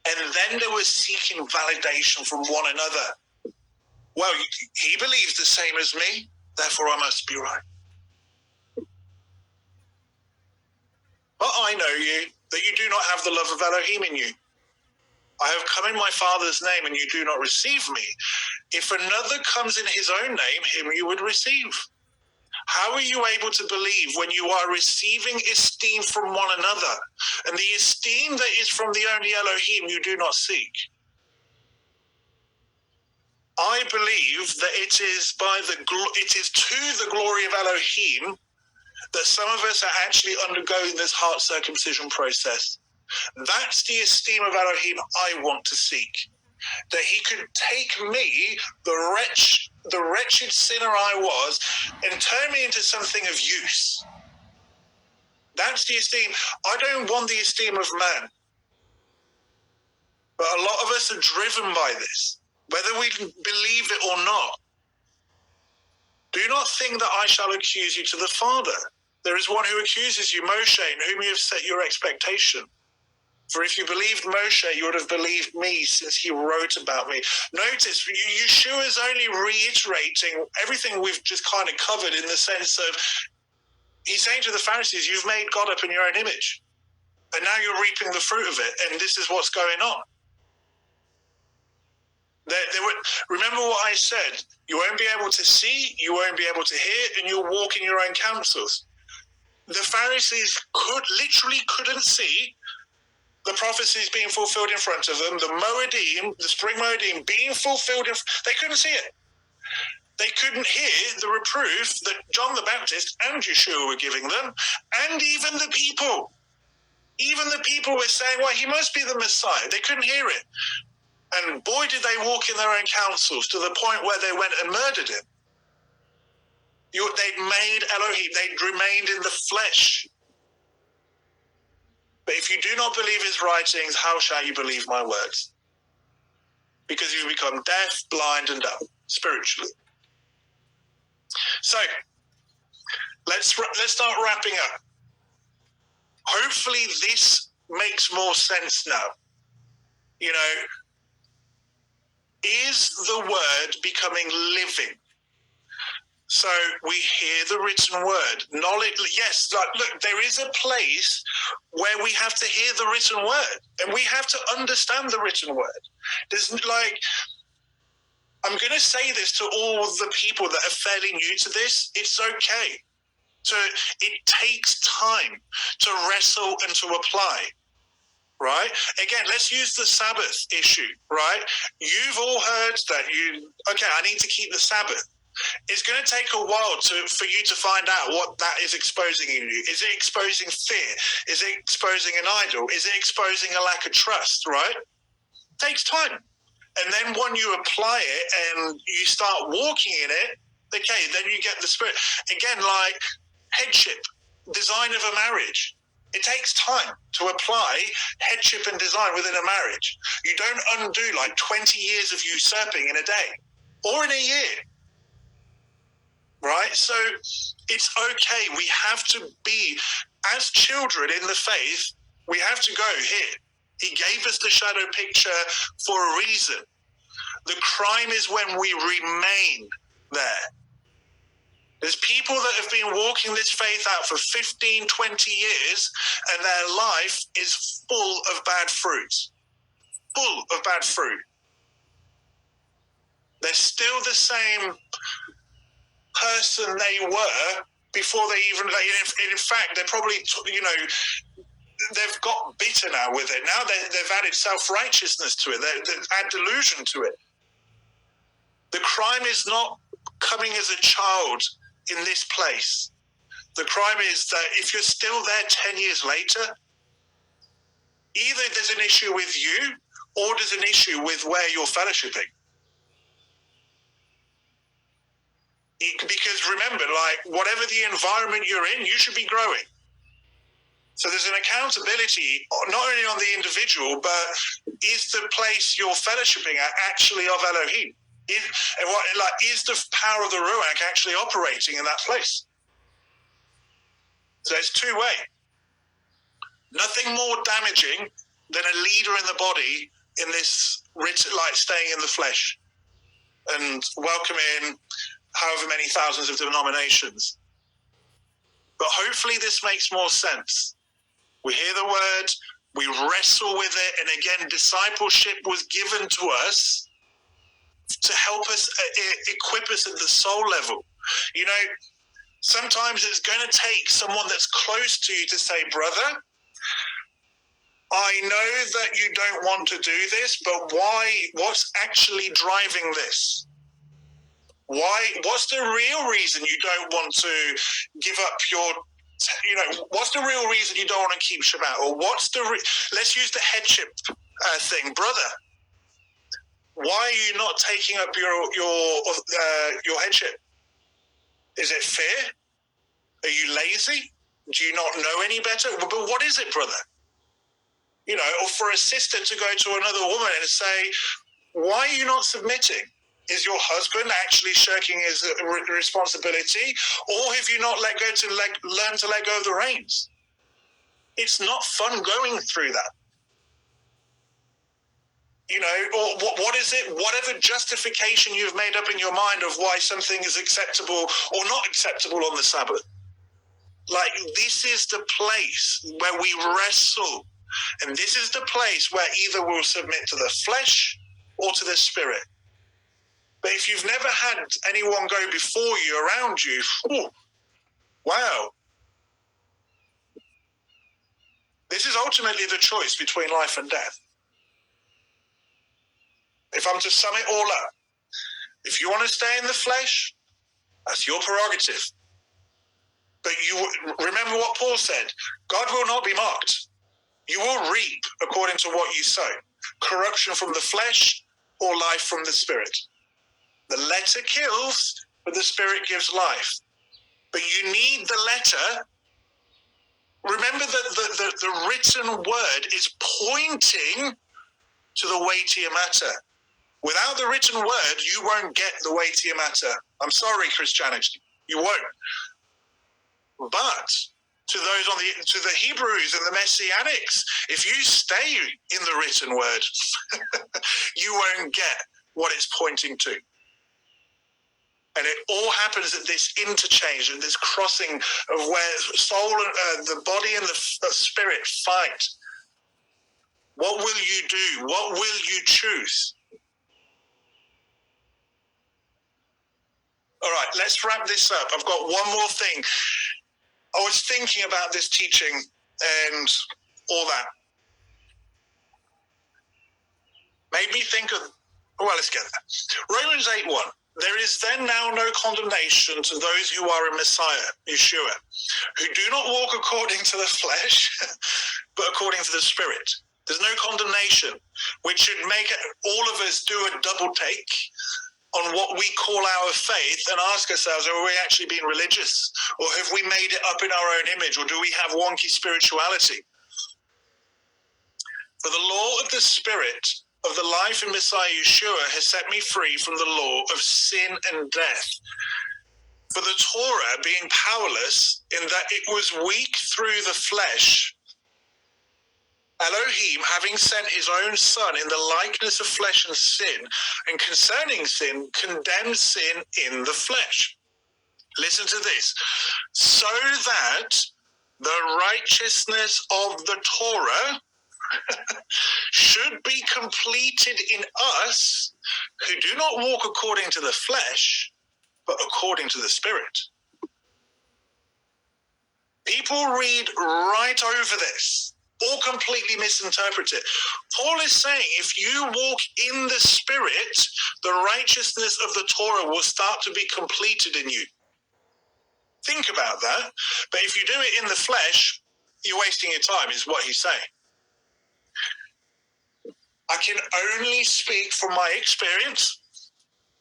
And then they were seeking validation from one another. Well, he believes the same as me, therefore I must be right. But I know you, that you do not have the love of Elohim in you. I have come in my Father's name, and you do not receive me. If another comes in his own name, him you would receive. How are you able to believe when you are receiving esteem from one another, and the esteem that is from the only Elohim you do not seek? I believe that it is to the glory of Elohim that some of us are actually undergoing this heart circumcision process. That's the esteem of Elohim I want to seek. That he could take me, the wretched sinner I was, and turn me into something of use. That's the esteem. I don't want the esteem of man. But a lot of us are driven by this, whether we believe it or not. Do not think that I shall accuse you to the Father. There is one who accuses you, Moshe, in whom you have set your expectation. For if you believed Moshe, you would have believed me, since he wrote about me. Notice, Yeshua is only reiterating everything we've just kind of covered, in the sense of, he's saying to the Pharisees, you've made God up in your own image, and now you're reaping the fruit of it, and this is what's going on. Remember what I said, you won't be able to see, you won't be able to hear, and you'll walk in your own counsels. The Pharisees literally couldn't see the prophecies being fulfilled in front of them, the Moedim, the spring Moedim being fulfilled. They couldn't see it. They couldn't hear the reproof that John the Baptist and Yeshua were giving them, and even the people. Even the people were saying, well, he must be the Messiah. They couldn't hear it. And boy, did they walk in their own counsels, to the point where they went and murdered him. They'd made Elohim. They'd remained in the flesh. But if you do not believe his writings, how shall you believe my words? Because you've become deaf, blind, and dumb, spiritually. So, let's start wrapping up. Hopefully this makes more sense now. You know, is the word becoming living? So we hear the written word. Knowledge, yes, look, there is a place where we have to hear the written word, and we have to understand the written word. There's I'm going to say this to all the people that are fairly new to this. It's okay. So it takes time to wrestle and to apply. Right? Again, let's use the Sabbath issue, right? You've all heard that I need to keep the Sabbath. It's going to take a while for you to find out what that is exposing in you. Is it exposing fear? Is it exposing an idol? Is it exposing a lack of trust, right? It takes time. And then when you apply it and you start walking in it, okay, then you get the Spirit. Again, like headship, design of a marriage. It takes time to apply headship and design within a marriage. You don't undo like 20 years of usurping in a day or in a year. Right? So it's okay. We have to be, as children in the faith, we have to go here. He gave us the shadow picture for a reason. The crime is when we remain there. There's people that have been walking this faith out for 15, 20 years, and their life is full of bad fruit. Full of bad fruit. They're still the same person they were before they even, in fact, they're probably, they've got bitter now with it. Now they've added self-righteousness to it. They've added delusion to it. The crime is not coming as a child in this place. The crime is that if you're still there 10 years later, either there's an issue with you or there's an issue with where you're fellowshipping. Because remember, whatever the environment you're in, you should be growing. So there's an accountability, not only on the individual, but is the place you're fellowshipping at actually of Elohim? Is the power of the Ruach actually operating in that place? So it's two-way. Nothing more damaging than a leader in the body in this, staying in the flesh and welcoming however many thousands of denominations. But hopefully this makes more sense. We hear the word, we wrestle with it, and again, discipleship was given to us to help us, equip us at the soul level. Sometimes it's going to take someone that's close to you to say, brother, I know that you don't want to do this, but why? What's actually driving this? Why? What's the real reason you don't want to give up your, what's the real reason you don't want to keep Shabbat? Or let's use the headship thing. Brother, why are you not taking up your headship? Is it fear? Are you lazy? Do you not know any better? But what is it, brother? You know, or for a sister to go to another woman and say, why are you not submitting? Is your husband actually shirking his responsibility, or have you not learned to let go of the reins? It's not fun going through that. You know, or what is it? Whatever justification you've made up in your mind of why something is acceptable or not acceptable on the Sabbath. Like, this is the place where we wrestle. And this is the place where either we'll submit to the flesh or to the spirit. But if you've never had anyone go before you, around you, wow. This is ultimately the choice between life and death. If I'm to sum it all up, if you want to stay in the flesh, that's your prerogative. But you remember what Paul said, God will not be mocked. You will reap according to what you sow. Corruption from the flesh or life from the spirit. The letter kills, but the spirit gives life. But you need the letter. Remember that the written word is pointing to the weightier matter. Without the written word, you won't get the weightier matter. I'm sorry, Christianity, you won't. But to those to the Hebrews and the Messianics, if you stay in the written word, you won't get what it's pointing to. And it all happens at this interchange and this crossing of where soul, the body and the spirit fight. What will you do? What will you choose? All right, let's wrap this up. I've got one more thing. I was thinking about this teaching and all that. Made me think of, well, let's get there. Romans 8:1. There is then now no condemnation to those who are in Messiah, Yeshua, who do not walk according to the flesh, but according to the Spirit. There's no condemnation, which should make all of us do a double take on what we call our faith and ask ourselves, are we actually being religious? Or have we made it up in our own image? Or do we have wonky spirituality? For the law of the Spirit of the life in Messiah Yeshua has set me free from the law of sin and death. For the Torah being powerless in that it was weak through the flesh, Elohim, having sent his own son in the likeness of flesh and sin, and concerning sin, condemned sin in the flesh. Listen to this. So that the righteousness of the Torah should be completed in us who do not walk according to the flesh, but according to the Spirit. People read right over this, or completely misinterpret it. Paul is saying if you walk in the Spirit, the righteousness of the Torah will start to be completed in you. Think about that. But if you do it in the flesh, you're wasting your time, is what he's saying. I can only speak from my experience,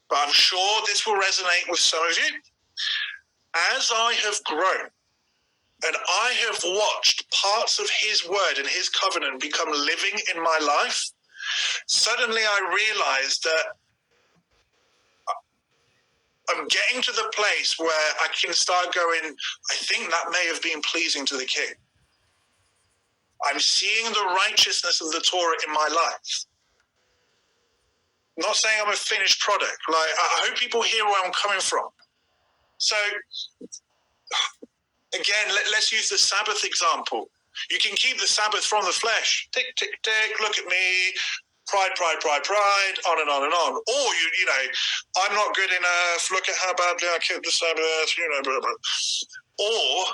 but I'm sure this will resonate with some of you. As I have grown, and I have watched parts of his word and his covenant become living in my life, suddenly I realized that I'm getting to the place where I can start going, I think that may have been pleasing to the King. I'm seeing the righteousness of the Torah in my life. I'm not saying I'm a finished product. Like, I hope people hear where I'm coming from. So, again, let's use the Sabbath example. You can keep the Sabbath from the flesh. Tick, tick, tick, look at me. Pride, pride, pride, pride, on and on and on. Or, you know, I'm not good enough. Look at how badly I kept the Sabbath, you know, blah, blah. Or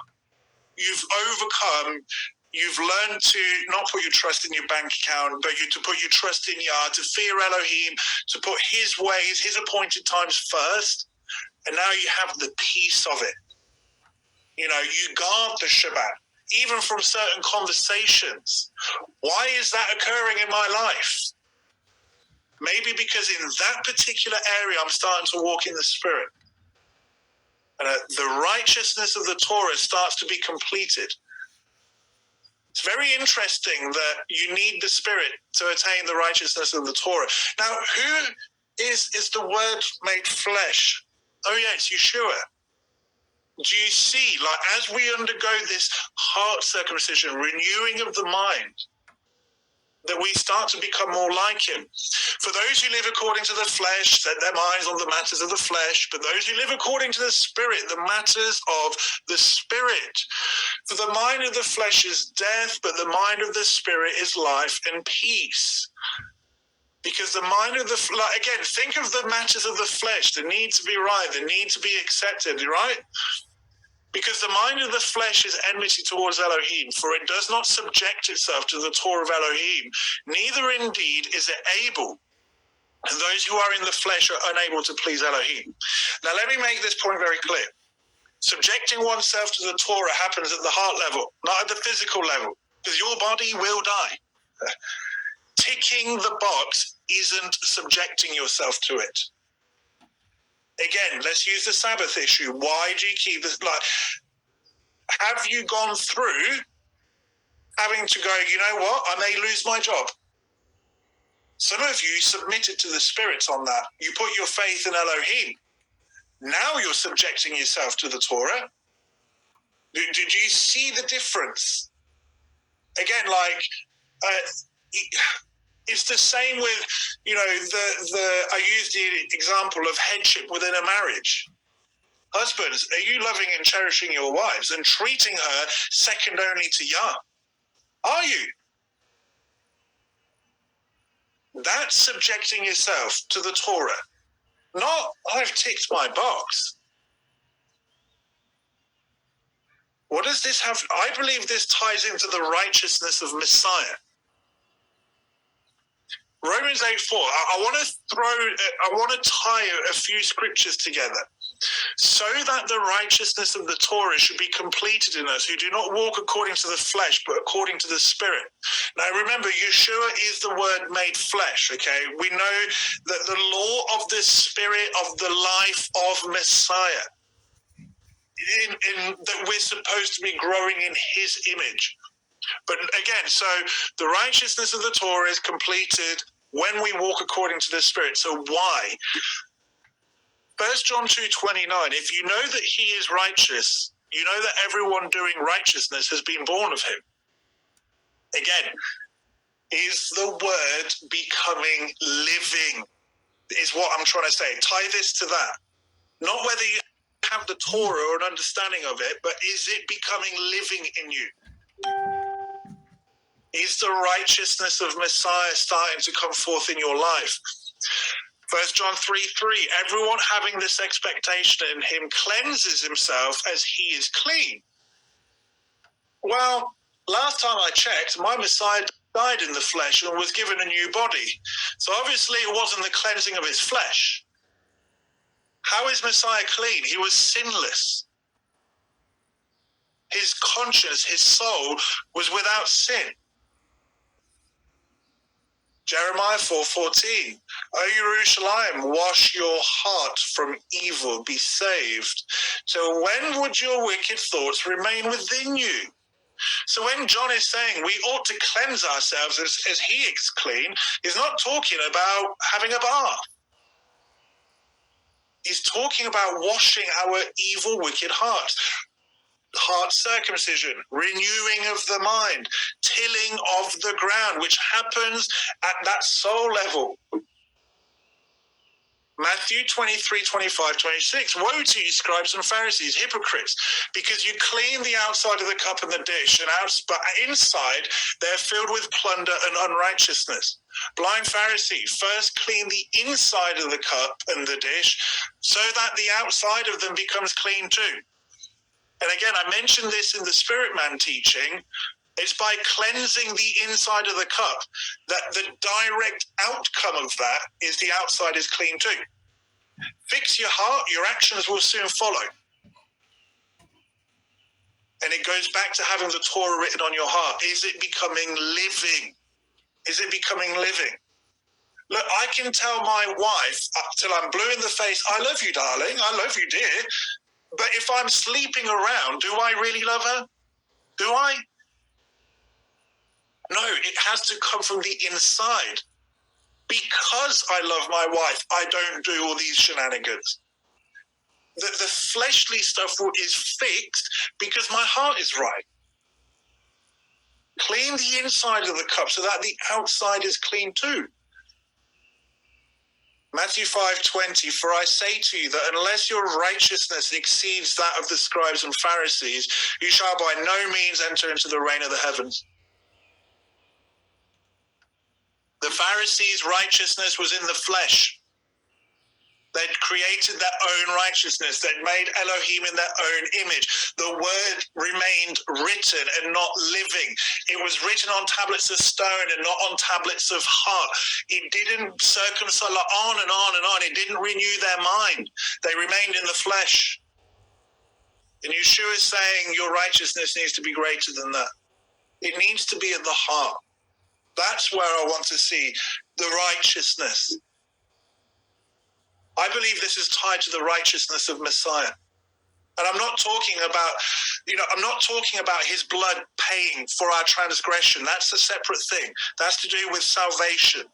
you've overcome, you've learned to not put your trust in your bank account, but to put your trust in Yah, to fear Elohim, to put his ways, his appointed times first. And now you have the peace of it. You know, you guard the Shabbat, even from certain conversations. Why is that occurring in my life? Maybe because in that particular area, I'm starting to walk in the Spirit. And the righteousness of the Torah starts to be completed. It's very interesting that you need the Spirit to attain the righteousness of the Torah. Now, who is the Word made flesh? Oh, yeah, it's Yeshua. Do you see, like, as we undergo this heart circumcision, renewing of the mind, that we start to become more like him? For those who live according to the flesh, set their minds on the matters of the flesh, but those who live according to the Spirit, the matters of the Spirit. For the mind of the flesh is death, but the mind of the Spirit is life and peace. Because the mind of the, like, again, think of the matters of the flesh, the need to be right, the need to be accepted, right? Because the mind of the flesh is enmity towards Elohim, for it does not subject itself to the Torah of Elohim, neither indeed is it able. And those who are in the flesh are unable to please Elohim. Now let me make this point very clear. Subjecting oneself to the Torah happens at the heart level, not at the physical level, because your body will die. Ticking the box isn't subjecting yourself to it. Again, let's use the Sabbath issue. Why do you keep this? Like, have you gone through having to go, you know what, I may lose my job? Some of you submitted to the spirits on that. You put your faith in Elohim. Now you're subjecting yourself to the Torah. Did you see the difference? Again, like, it's the same with, you know, I used the example of headship within a marriage. Husbands, are you loving and cherishing your wives and treating her second only to Yah? Are you? That's subjecting yourself to the Torah. Not, I've ticked my box. What does this have? I believe this ties into the righteousness of Messiah. Romans 8:4. I want to tie a few scriptures together, so that the righteousness of the Torah should be completed in us, who do not walk according to the flesh, but according to the Spirit. Now remember, Yeshua is the Word made flesh, okay? We know that the law of the Spirit of the life of Messiah, in that we're supposed to be growing in His image. But again, so the righteousness of the Torah is completed when we walk according to the Spirit. So why? 1 John 2:29, if you know that he is righteous, you know that everyone doing righteousness has been born of him. Again, is the word becoming living, is what I'm trying to say. Tie this to that. Not whether you have the Torah or an understanding of it, but is it becoming living in you? Is the righteousness of Messiah starting to come forth in your life? 1 John 3:3, everyone having this expectation in him cleanses himself as he is clean. Well, last time I checked, my Messiah died in the flesh and was given a new body. So obviously it wasn't the cleansing of his flesh. How is Messiah clean? He was sinless. His conscience, his soul was without sin. Jeremiah 4:14, O Jerusalem, wash your heart from evil, be saved. So when would your wicked thoughts remain within you? So when John is saying we ought to cleanse ourselves as he is clean, he's not talking about having a bath. He's talking about washing our evil, wicked hearts. Heart circumcision, renewing of the mind, tilling of the ground, which happens at that soul level. Matthew 23:25-26. Woe to you, scribes and Pharisees, hypocrites, because you clean the outside of the cup and the dish, but inside they're filled with plunder and unrighteousness. Blind Pharisee, first clean the inside of the cup and the dish, so that the outside of them becomes clean too. And again, I mentioned this in the Spirit Man teaching. It's by cleansing the inside of the cup that the direct outcome of that is the outside is clean too. Fix your heart, your actions will soon follow. And it goes back to having the Torah written on your heart. Is it becoming living? Is it becoming living? Look, I can tell my wife up till I'm blue in the face, I love you, darling. I love you, dear. But if I'm sleeping around, do I really love her? Do I? No, it has to come from the inside. Because I love my wife, I don't do all these shenanigans. The fleshly stuff is fixed because my heart is right. Clean the inside of the cup so that the outside is clean too. Matthew 5:20, for I say to you that unless your righteousness exceeds that of the scribes and Pharisees, you shall by no means enter into the reign of the heavens. The Pharisees' righteousness was in the flesh. They'd created their own righteousness. They'd made Elohim in their own image. The word remained written and not living. It was written on tablets of stone and not on tablets of heart. It didn't circumcise on and on and on. It didn't renew their mind. They remained in the flesh. And Yeshua is saying your righteousness needs to be greater than that. It needs to be in the heart. That's where I want to see the righteousness. I believe this is tied to the righteousness of Messiah. And I'm not talking about his blood paying for our transgression. That's a separate thing. That's to do with salvation.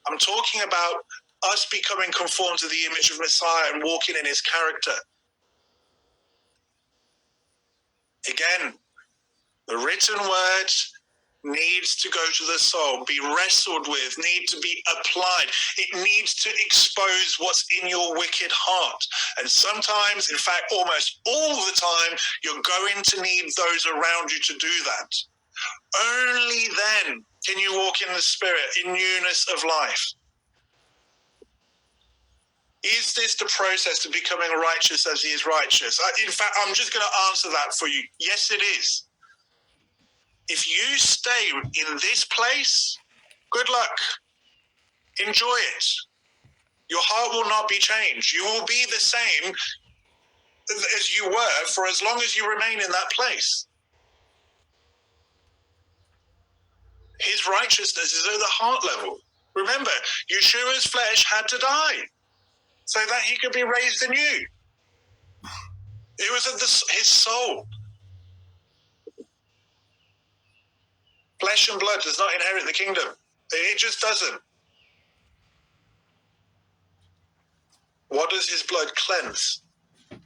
I'm talking about us becoming conformed to the image of Messiah and walking in his character. Again, the written word needs to go to the soul, be wrestled with, need to be applied. It needs to expose what's in your wicked heart. And sometimes, in fact, almost all the time, you're going to need those around you to do that. Only then can you walk in the Spirit, in newness of life. Is this the process to becoming righteous as he is righteous? In fact, I'm just going to answer that for you. Yes, it is. If you stay in this place, good luck. Enjoy it. Your heart will not be changed. You will be the same as you were for as long as you remain in that place. His righteousness is at the heart level. Remember, Yeshua's flesh had to die so that he could be raised anew. It was at his soul. Flesh and blood does not inherit the kingdom. It just doesn't. What does his blood cleanse? It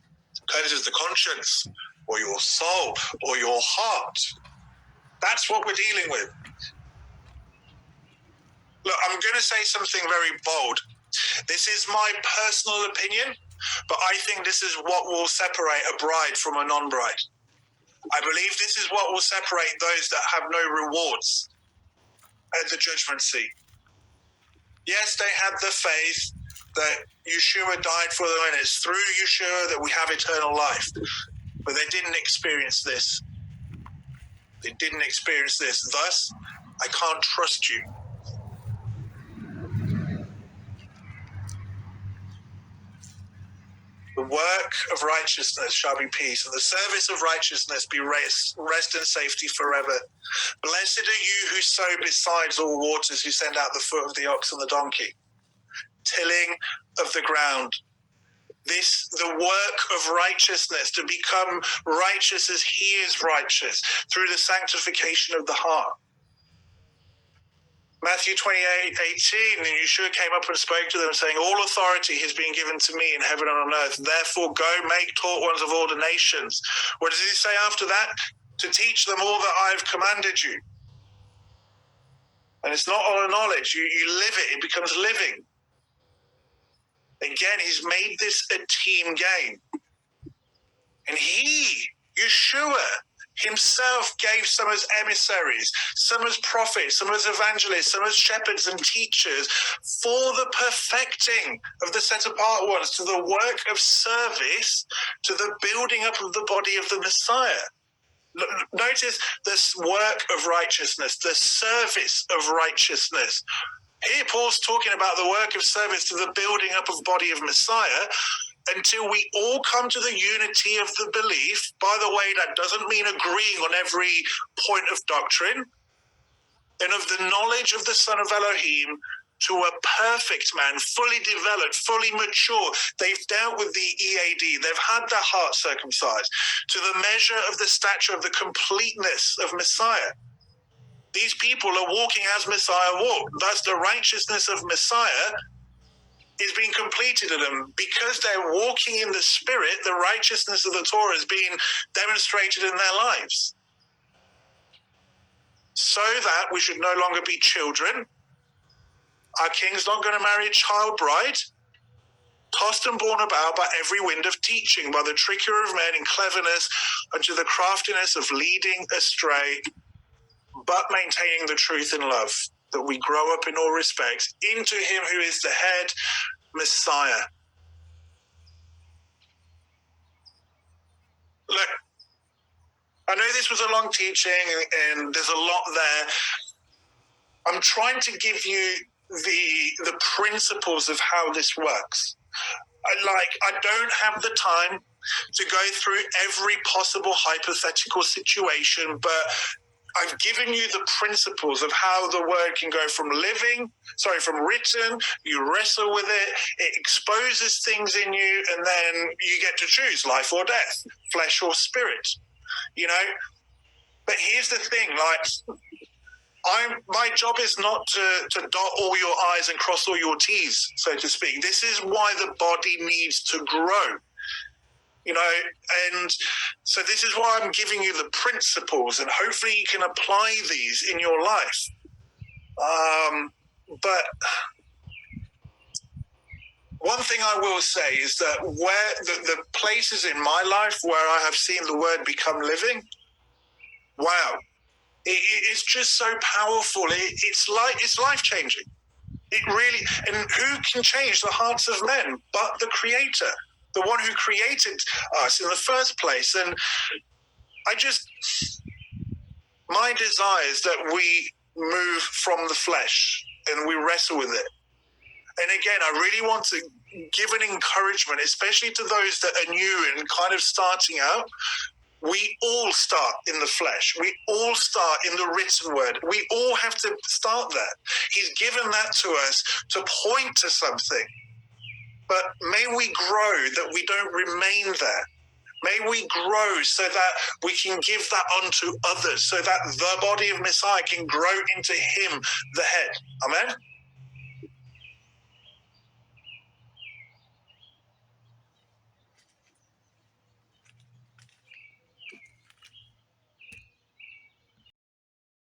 cleanses the conscience, or your soul, or your heart. That's what we're dealing with. Look, I'm going to say something very bold. This is my personal opinion, but I think this is what will separate a bride from a non-bride. I believe this is what will separate those that have no rewards at the judgment seat. Yes, they had the faith that Yeshua died for them, and it's through Yeshua that we have eternal life. But they didn't experience this. They didn't experience this. Thus, I can't trust you. The work of righteousness shall be peace, and the service of righteousness be rest and safety forever. Blessed are you who sow besides all waters, who send out the foot of the ox and the donkey. Tilling of the ground. The work of righteousness, to become righteous as he is righteous, through the sanctification of the heart. Matthew 28:18, and Yeshua came up and spoke to them, saying, all authority has been given to me in heaven and on earth. Therefore go, make taught ones of all the nations. What does he say after that? To teach them all that I have commanded you. And it's not all knowledge. You live it. It becomes living. Again, he's made this a team game. And he, Yeshua, himself gave some as emissaries, some as prophets, some as evangelists, some as shepherds and teachers for the perfecting of the set apart ones, to the work of service, to the building up of the body of the Messiah. Notice this work of righteousness, the service of righteousness. Here Paul's talking about the work of service to the building up of the body of Messiah, until we all come to the unity of the belief. By the way, that doesn't mean agreeing on every point of doctrine. And of the knowledge of the Son of Elohim, to a perfect man, fully developed, fully mature. They've dealt with the EAD. They've had their heart circumcised to the measure of the stature of the completeness of Messiah. These people are walking as Messiah walked. Thus, the righteousness of Messiah is being completed in them. Because they're walking in the Spirit, the righteousness of the Torah is being demonstrated in their lives. So that we should no longer be children. Our king's not going to marry a child bride, tossed and borne about by every wind of teaching, by the trickery of men in cleverness, unto the craftiness of leading astray, but maintaining the truth in love, that we grow up in all respects into him who is the head, Messiah. Look, I know this was a long teaching and there's a lot there. I'm trying to give you the principles of how this works. I don't have the time to go through every possible hypothetical situation, but I've given you the principles of how the word can go from written, you wrestle with it, it exposes things in you, and then you get to choose life or death, flesh or spirit, you know? But here's the thing, my job is not to dot all your I's and cross all your T's, so to speak. This is why the body needs to grow, you know, and so this is why I'm giving you the principles, and hopefully you can apply these in your life. But one thing I will say is that where the places in my life where I have seen the word become living, wow. It's just so powerful. It's life-changing. It really, and who can change the hearts of men but the Creator, the one who created us in the first place? And my desire is that we move from the flesh and we wrestle with it. And again, I really want to give an encouragement, especially to those that are new and kind of starting out. We all start in the flesh. We all start in the written word. We all have to start there. He's given that to us to point to something. But may we grow that we don't remain there. May we grow so that we can give that unto others, so that the body of Messiah can grow into him, the head. Amen?